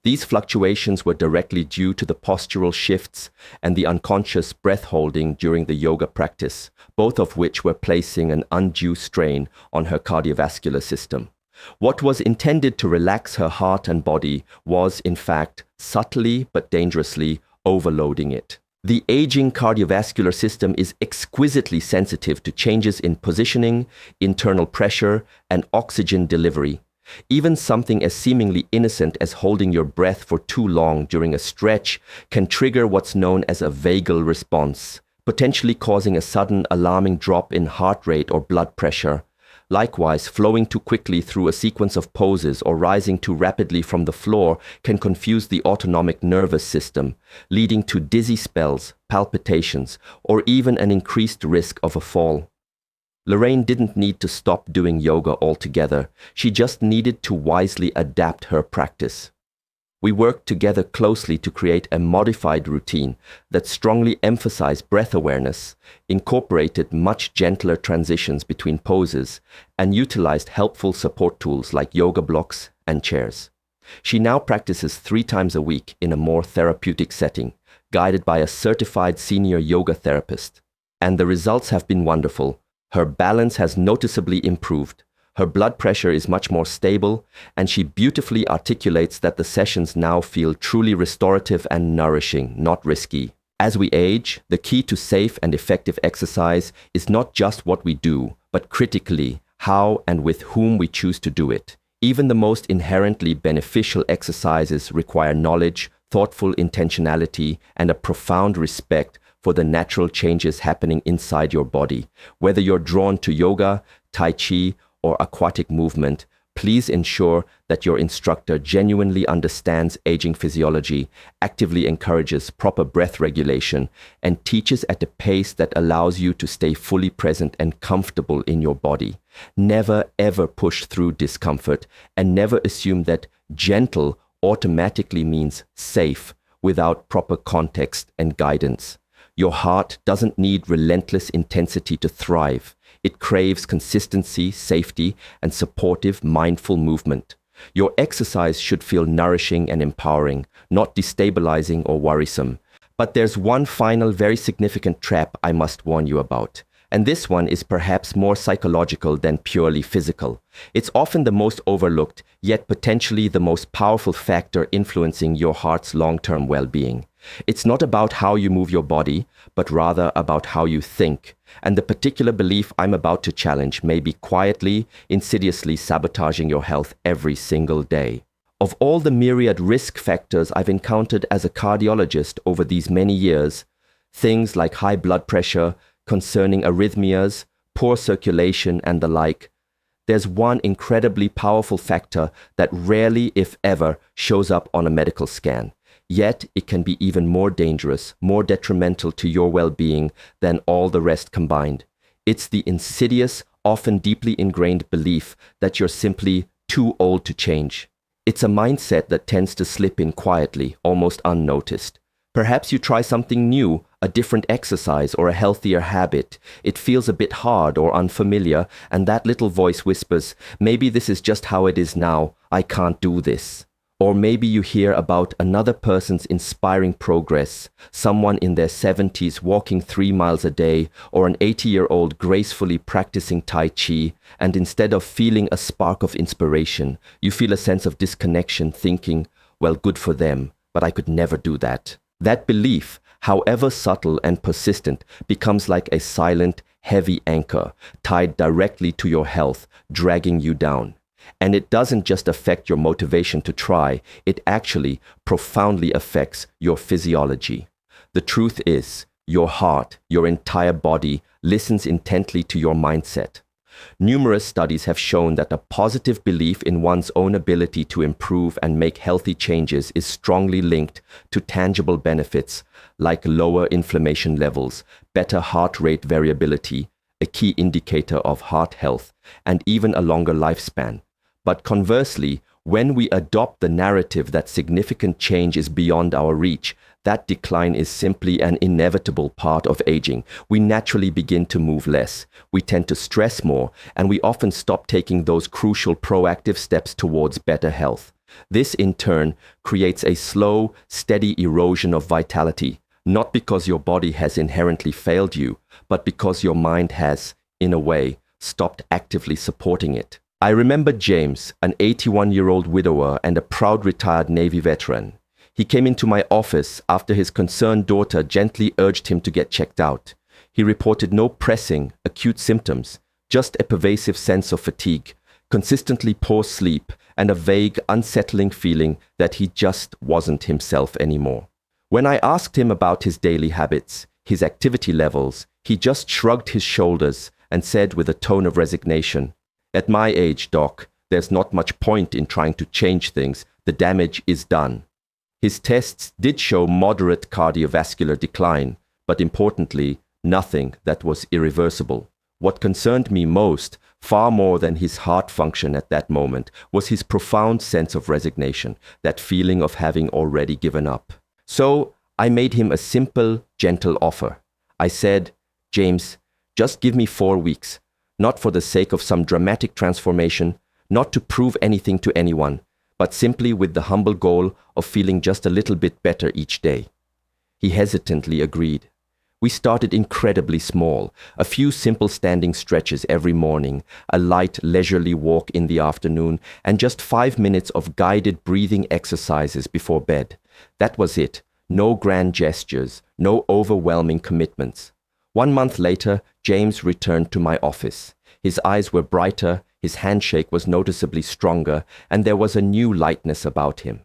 These fluctuations were directly due to the postural shifts and the unconscious breath holding during the yoga practice, both of which were placing an undue strain on her cardiovascular system. What was intended to relax her heart and body was, in fact, subtly but dangerously overloading it. The aging cardiovascular system is exquisitely sensitive to changes in positioning, internal pressure, and oxygen delivery. Even something as seemingly innocent as holding your breath for too long during a stretch can trigger what's known as a vagal response, potentially causing a sudden alarming drop in heart rate or blood pressure. Likewise, flowing too quickly through a sequence of poses or rising too rapidly from the floor can confuse the autonomic nervous system, leading to dizzy spells, palpitations, or even an increased risk of a fall. Lorraine didn't need to stop doing yoga altogether. She just needed to wisely adapt her practice. We worked together closely to create a modified routine that strongly emphasized breath awareness, incorporated much gentler transitions between poses, and utilized helpful support tools like yoga blocks and chairs. She now practices 3 times a week in a more therapeutic setting, guided by a certified senior yoga therapist. And the results have been wonderful. Her balance has noticeably improved. Her blood pressure is much more stable, and she beautifully articulates that the sessions now feel truly restorative and nourishing, not risky. As we age, the key to safe and effective exercise is not just what we do, but critically, how and with whom we choose to do it. Even the most inherently beneficial exercises require knowledge, thoughtful intentionality, and a profound respect for the natural changes happening inside your body. Whether you're drawn to yoga, tai chi, or aquatic movement, please ensure that your instructor genuinely understands aging physiology, actively encourages proper breath regulation, and teaches at a pace that allows you to stay fully present and comfortable in your body. Never ever push through discomfort, and never assume that gentle automatically means safe without proper context and guidance. Your heart doesn't need relentless intensity to thrive. It craves consistency, safety, and supportive, mindful movement. Your exercise should feel nourishing and empowering, not destabilizing or worrisome. But there's one final, very significant trap I must warn you about. And this one is perhaps more psychological than purely physical. It's often the most overlooked, yet potentially the most powerful factor influencing your heart's long-term well-being. It's not about how you move your body, but rather about how you think. And the particular belief I'm about to challenge may be quietly, insidiously sabotaging your health every single day. Of all the myriad risk factors I've encountered as a cardiologist over these many years, things like high blood pressure, concerning arrhythmias, poor circulation, and the like, there's one incredibly powerful factor that rarely, if ever, shows up on a medical scan. Yet it can be even more dangerous, more detrimental to your well-being than all the rest combined. It's the insidious, often deeply ingrained belief that you're simply too old to change. It's a mindset that tends to slip in quietly, almost unnoticed. Perhaps you try something new, a different exercise or a healthier habit. It feels a bit hard or unfamiliar, and that little voice whispers, maybe this is just how it is now, I can't do this. Or maybe you hear about another person's inspiring progress, someone in their 70s walking 3 miles a day, or an 80-year-old gracefully practicing Tai Chi, and instead of feeling a spark of inspiration, you feel a sense of disconnection, thinking, well, good for them, but I could never do that. That belief, however subtle and persistent, becomes like a silent, heavy anchor, tied directly to your health, dragging you down. And it doesn't just affect your motivation to try, it actually profoundly affects your physiology. The truth is, your heart, your entire body, listens intently to your mindset. Numerous studies have shown that a positive belief in one's own ability to improve and make healthy changes is strongly linked to tangible benefits like lower inflammation levels, better heart rate variability, a key indicator of heart health, and even a longer lifespan. But conversely, when we adopt the narrative that significant change is beyond our reach, that decline is simply an inevitable part of aging. We naturally begin to move less, we tend to stress more, and we often stop taking those crucial proactive steps towards better health. This in turn creates a slow, steady erosion of vitality, not because your body has inherently failed you, but because your mind has, in a way, stopped actively supporting it. I remember James, an 81-year-old widower and a proud retired Navy veteran. He came into my office after his concerned daughter gently urged him to get checked out. He reported no pressing, acute symptoms, just a pervasive sense of fatigue, consistently poor sleep, and a vague, unsettling feeling that he just wasn't himself anymore. When I asked him about his daily habits, his activity levels, he just shrugged his shoulders and said with a tone of resignation, "At my age, Doc, there's not much point in trying to change things. The damage is done." His tests did show moderate cardiovascular decline, but importantly, nothing that was irreversible. What concerned me most, far more than his heart function at that moment, was his profound sense of resignation, that feeling of having already given up. So I made him a simple, gentle offer. I said, "James, just give me 4 weeks, not for the sake of some dramatic transformation, not to prove anything to anyone, but simply with the humble goal of feeling just a little bit better each day." He hesitantly agreed. We started incredibly small, a few simple standing stretches every morning, a light, leisurely walk in the afternoon, and just 5 minutes of guided breathing exercises before bed. That was it. No grand gestures, no overwhelming commitments. 1 month later, James returned to my office. His eyes were brighter, his handshake was noticeably stronger, and there was a new lightness about him.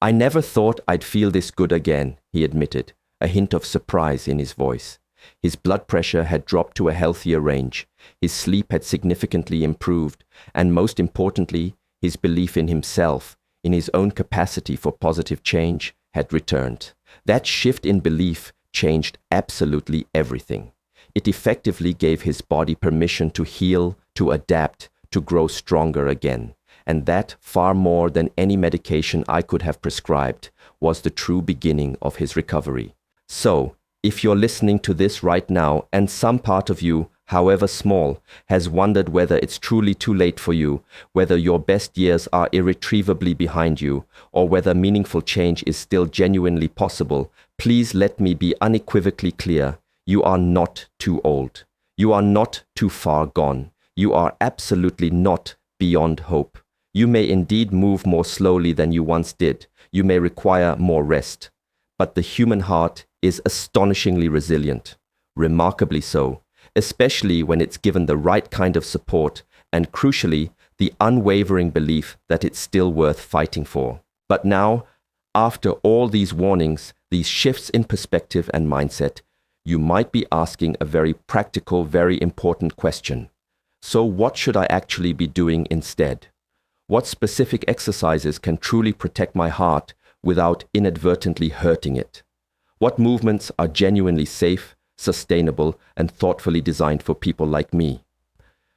"I never thought I'd feel this good again," he admitted, a hint of surprise in his voice. His blood pressure had dropped to a healthier range, his sleep had significantly improved, and most importantly, his belief in himself, in his own capacity for positive change, had returned. That shift in belief changed absolutely everything. It effectively gave his body permission to heal, to adapt, to grow stronger again. And that, far more than any medication I could have prescribed, was the true beginning of his recovery. So, if you're listening to this right now and some part of you, however small, has wondered whether it's truly too late for you, whether your best years are irretrievably behind you, or whether meaningful change is still genuinely possible, please let me be unequivocally clear. You are not too old. You are not too far gone. You are absolutely not beyond hope. You may indeed move more slowly than you once did. You may require more rest. But the human heart is astonishingly resilient, remarkably so, especially when it's given the right kind of support and, crucially, the unwavering belief that it's still worth fighting for. But now, after all these warnings, these shifts in perspective and mindset, you might be asking a very practical, very important question. So what should I actually be doing instead? What specific exercises can truly protect my heart without inadvertently hurting it? What movements are genuinely safe, sustainable, and thoughtfully designed for people like me?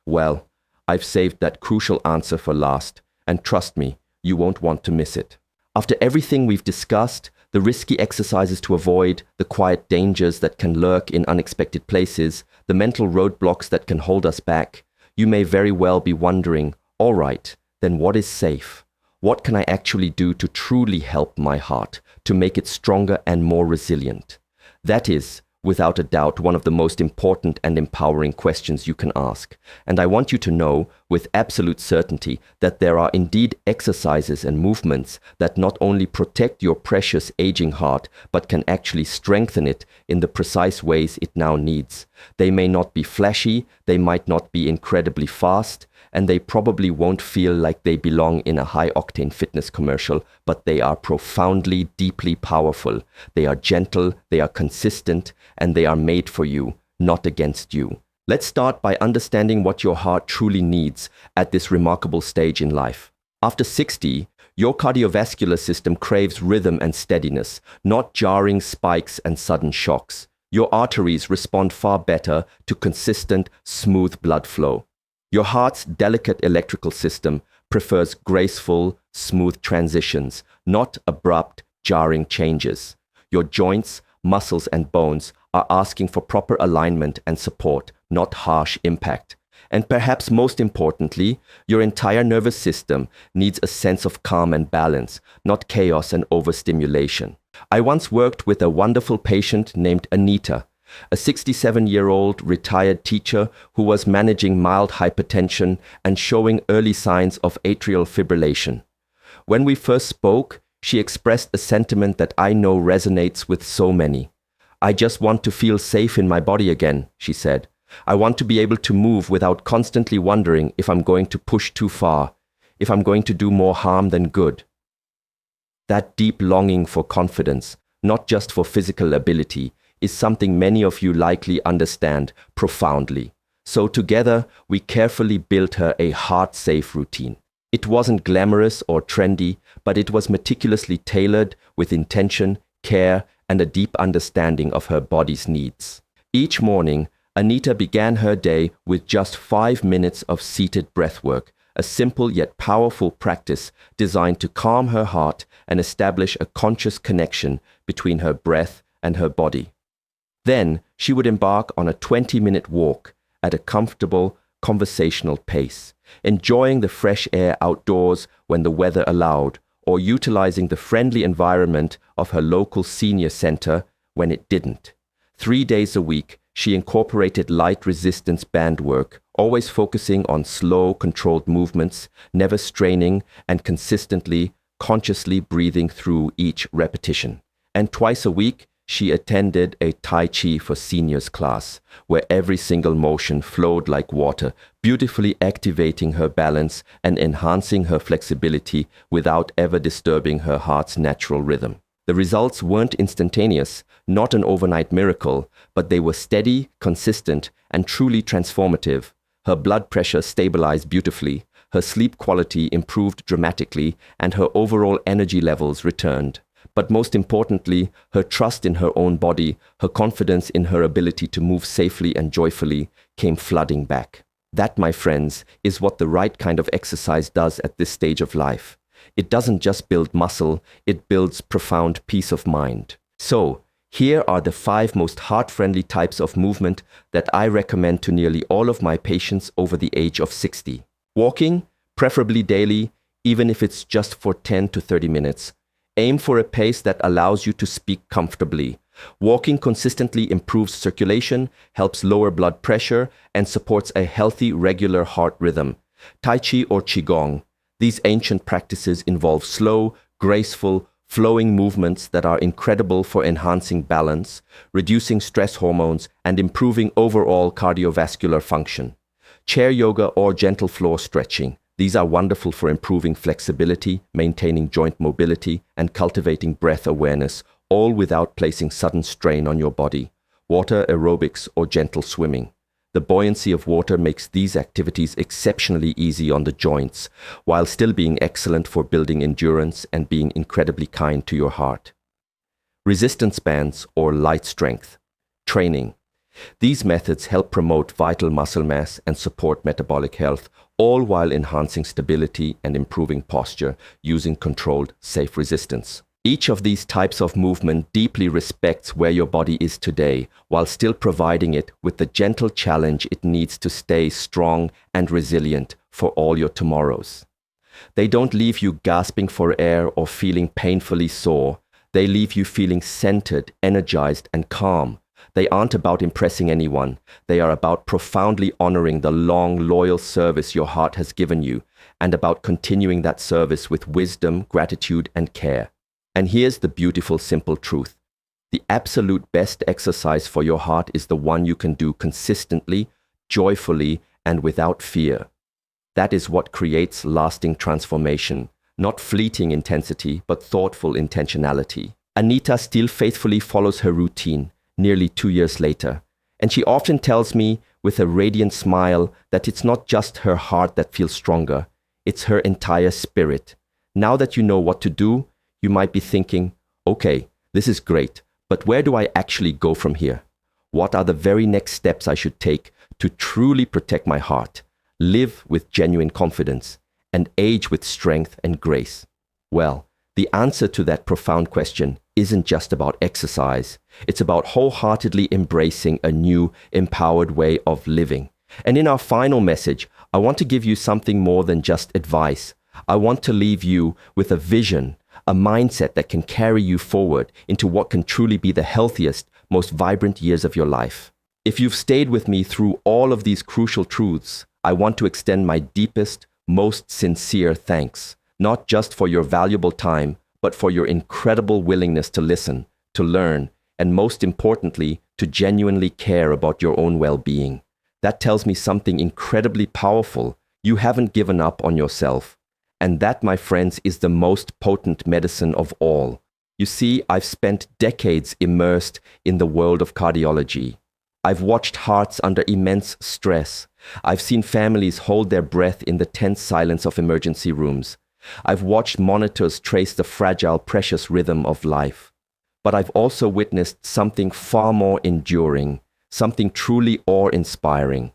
Well, I've saved that crucial answer for last, and trust me, you won't want to miss it. After everything we've discussed, the risky exercises to avoid, the quiet dangers that can lurk in unexpected places, the mental roadblocks that can hold us back, you may very well be wondering, all right, then what is safe? What can I actually do to truly help my heart, to make it stronger and more resilient? That is, without a doubt, one of the most important and empowering questions you can ask. And I want you to know with absolute certainty that there are indeed exercises and movements that not only protect your precious aging heart, but can actually strengthen it in the precise ways it now needs. They may not be flashy, they might not be incredibly fast, and they probably won't feel like they belong in a high-octane fitness commercial, but they are profoundly, deeply powerful. They are gentle, they are consistent, and they are made for you, not against you. Let's start by understanding what your heart truly needs at this remarkable stage in life. After 60, your cardiovascular system craves rhythm and steadiness, not jarring spikes and sudden shocks. Your arteries respond far better to consistent, smooth blood flow. Your heart's delicate electrical system prefers graceful, smooth transitions, not abrupt, jarring changes. Your joints, muscles, and bones are asking for proper alignment and support, not harsh impact. And perhaps most importantly, your entire nervous system needs a sense of calm and balance, not chaos and overstimulation. I once worked with a wonderful patient named Anita, a 67-year-old retired teacher who was managing mild hypertension and showing early signs of atrial fibrillation. When we first spoke, she expressed a sentiment that I know resonates with so many. "I just want to feel safe in my body again," she said. "I want to be able to move without constantly wondering if I'm going to push too far, if I'm going to do more harm than good." That deep longing for confidence, not just for physical ability, is something many of you likely understand profoundly. So together, we carefully built her a heart-safe routine. It wasn't glamorous or trendy, but it was meticulously tailored with intention, care, and a deep understanding of her body's needs. Each morning, Anita began her day with just 5 minutes of seated breathwork, a simple yet powerful practice designed to calm her heart and establish a conscious connection between her breath and her body. Then she would embark on a 20-minute walk at a comfortable, conversational pace, enjoying the fresh air outdoors when the weather allowed, or utilizing the friendly environment of her local senior center when it didn't. 3 days a week, she incorporated light resistance band work, always focusing on slow, controlled movements, never straining, and consistently, consciously breathing through each repetition. And twice a week, she attended a Tai Chi for seniors class, where every single motion flowed like water, beautifully activating her balance and enhancing her flexibility without ever disturbing her heart's natural rhythm. The results weren't instantaneous, not an overnight miracle, but they were steady, consistent, and truly transformative. Her blood pressure stabilized beautifully, her sleep quality improved dramatically, and her overall energy levels returned. But most importantly, her trust in her own body, her confidence in her ability to move safely and joyfully, came flooding back. That, my friends, is what the right kind of exercise does at this stage of life. It doesn't just build muscle, it builds profound peace of mind. So, here are the 5 most heart-friendly types of movement that I recommend to nearly all of my patients over the age of 60. Walking, preferably daily, even if it's just for 10 to 30 minutes. Aim for a pace that allows you to speak comfortably. Walking consistently improves circulation, helps lower blood pressure, and supports a healthy, regular heart rhythm. Tai Chi or Qigong. These ancient practices involve slow, graceful, flowing movements that are incredible for enhancing balance, reducing stress hormones, and improving overall cardiovascular function. Chair yoga or gentle floor stretching. These are wonderful for improving flexibility, maintaining joint mobility, and cultivating breath awareness, all without placing sudden strain on your body. Water aerobics or gentle swimming. The buoyancy of water makes these activities exceptionally easy on the joints, while still being excellent for building endurance and being incredibly kind to your heart. Resistance bands or light strength training. These methods help promote vital muscle mass and support metabolic health, all while enhancing stability and improving posture using controlled, safe resistance. Each of these types of movement deeply respects where your body is today, while still providing it with the gentle challenge it needs to stay strong and resilient for all your tomorrows. They don't leave you gasping for air or feeling painfully sore. They leave you feeling centered, energized, and calm. They aren't about impressing anyone. They are about profoundly honoring the long, loyal service your heart has given you, and about continuing that service with wisdom, gratitude, and care. And here's the beautiful, simple truth. The absolute best exercise for your heart is the one you can do consistently, joyfully, and without fear. That is what creates lasting transformation. Not fleeting intensity, but thoughtful intentionality. Anita still faithfully follows her routine, nearly 2 years later. And she often tells me, with a radiant smile, that it's not just her heart that feels stronger, it's her entire spirit. Now that you know what to do, you might be thinking, okay, this is great, but where do I actually go from here? What are the very next steps I should take to truly protect my heart, live with genuine confidence, and age with strength and grace? Well, the answer to that profound question isn't just about exercise. It's about wholeheartedly embracing a new, empowered way of living. And in our final message, I want to give you something more than just advice. I want to leave you with a vision, a mindset that can carry you forward into what can truly be the healthiest, most vibrant years of your life. If you've stayed with me through all of these crucial truths, I want to extend my deepest, most sincere thanks, not just for your valuable time, but for your incredible willingness to listen, to learn, and most importantly, to genuinely care about your own well-being. That tells me something incredibly powerful. You haven't given up on yourself. And that, my friends, is the most potent medicine of all. You see, I've spent decades immersed in the world of cardiology. I've watched hearts under immense stress. I've seen families hold their breath in the tense silence of emergency rooms. I've watched monitors trace the fragile, precious rhythm of life. But I've also witnessed something far more enduring, something truly awe-inspiring.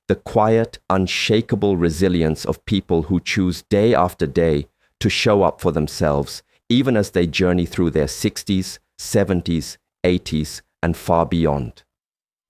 The quiet, unshakable resilience of people who choose day after day to show up for themselves, even as they journey through their 60s, 70s, 80s, and far beyond.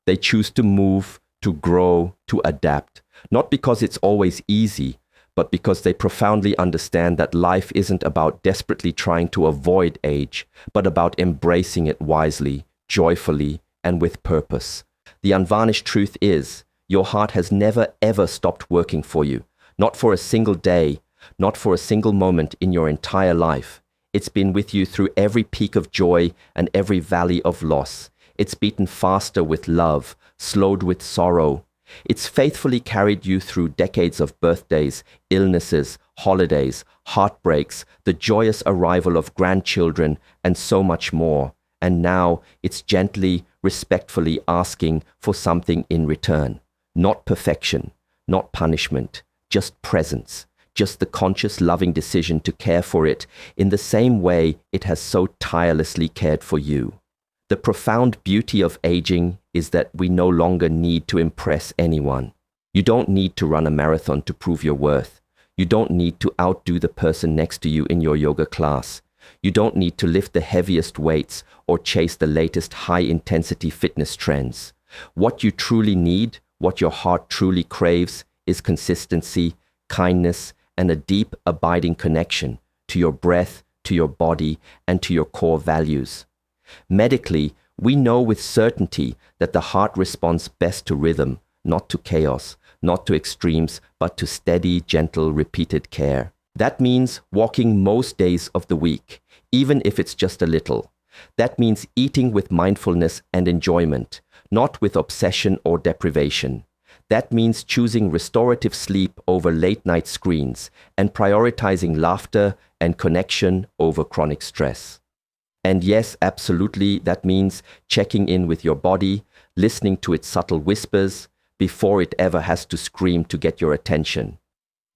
They choose to move, to grow, to adapt, not because it's always easy, but because they profoundly understand that life isn't about desperately trying to avoid age, but about embracing it wisely, joyfully, and with purpose. The unvarnished truth is, your heart has never ever stopped working for you. Not for a single day, not for a single moment in your entire life. It's been with you through every peak of joy and every valley of loss. It's beaten faster with love, slowed with sorrow. It's faithfully carried you through decades of birthdays, illnesses, holidays, heartbreaks, the joyous arrival of grandchildren, and so much more. And now it's gently, respectfully asking for something in return. Not perfection, not punishment, just presence, just the conscious, loving decision to care for it in the same way it has so tirelessly cared for you. The profound beauty of aging is that we no longer need to impress anyone. You don't need to run a marathon to prove your worth. You don't need to outdo the person next to you in your yoga class. You don't need to lift the heaviest weights or chase the latest high-intensity fitness trends. What you truly need, what your heart truly craves, is consistency, kindness, and a deep, abiding connection to your breath, to your body, and to your core values. Medically, we know with certainty that the heart responds best to rhythm, not to chaos, not to extremes, but to steady, gentle, repeated care. That means walking most days of the week, even if it's just a little. That means eating with mindfulness and enjoyment, not with obsession or deprivation. That means choosing restorative sleep over late-night screens and prioritizing laughter and connection over chronic stress. And yes, absolutely, that means checking in with your body, listening to its subtle whispers before it ever has to scream to get your attention.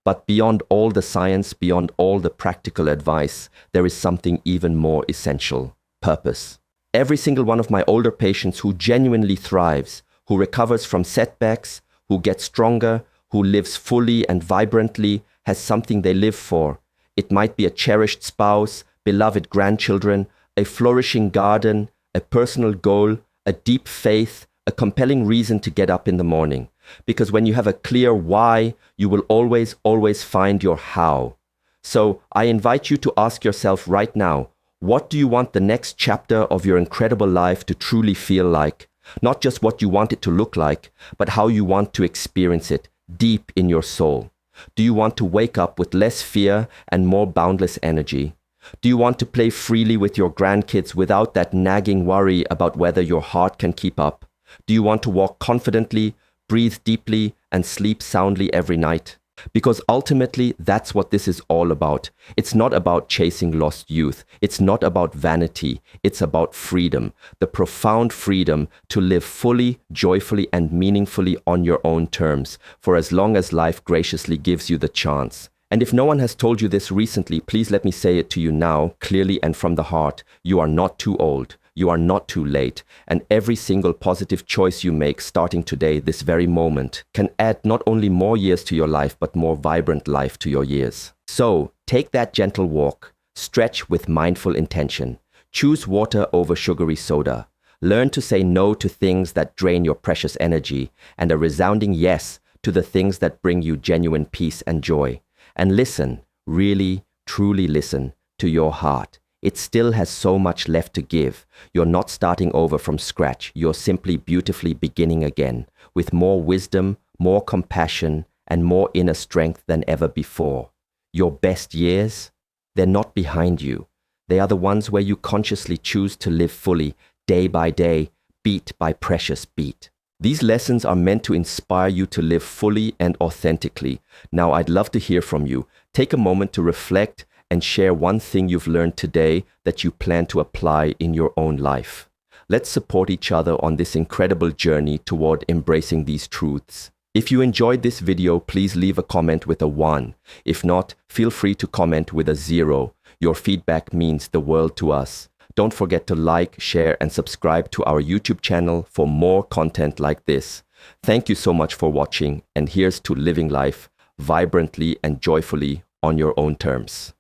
But beyond all the science, beyond all the practical advice, there is something even more essential: purpose. Every single one of my older patients who genuinely thrives, who recovers from setbacks, who gets stronger, who lives fully and vibrantly, has something they live for. It might be a cherished spouse, beloved grandchildren, a flourishing garden, a personal goal, a deep faith, a compelling reason to get up in the morning. Because when you have a clear why, you will always find your how. So I invite you to ask yourself right now, what do you want the next chapter of your incredible life to truly feel like? Not just what you want it to look like, but how you want to experience it deep in your soul. Do you want to wake up with less fear and more boundless energy? Do you want to play freely with your grandkids without that nagging worry about whether your heart can keep up? Do you want to walk confidently, breathe deeply, and sleep soundly every night? Because ultimately, that's what this is all about. It's not about chasing lost youth. It's not about vanity. It's about freedom. The profound freedom to live fully, joyfully, and meaningfully on your own terms, for as long as life graciously gives you the chance. And if no one has told you this recently, please let me say it to you now, clearly and from the heart. You are not too old. You are not too late, and every single positive choice you make starting today, this very moment, can add not only more years to your life, but more vibrant life to your years. So, take that gentle walk, stretch with mindful intention, choose water over sugary soda, learn to say no to things that drain your precious energy, and a resounding yes to the things that bring you genuine peace and joy. And listen, really, truly listen to your heart. It still has so much left to give. You're not starting over from scratch. You're simply beautifully beginning again, with more wisdom, more compassion, and more inner strength than ever before. Your best years? They're not behind you. They are the ones where you consciously choose to live fully, day by day, beat by precious beat. These lessons are meant to inspire you to live fully and authentically. Now, I'd love to hear from you. Take a moment to reflect and share one thing you've learned today that you plan to apply in your own life. Let's support each other on this incredible journey toward embracing these truths. If you enjoyed this video, please leave a comment with a 1. If not, feel free to comment with a 0. Your feedback means the world to us. Don't forget to like, share, and subscribe to our YouTube channel for more content like this. Thank you so much for watching, and here's to living life vibrantly and joyfully on your own terms.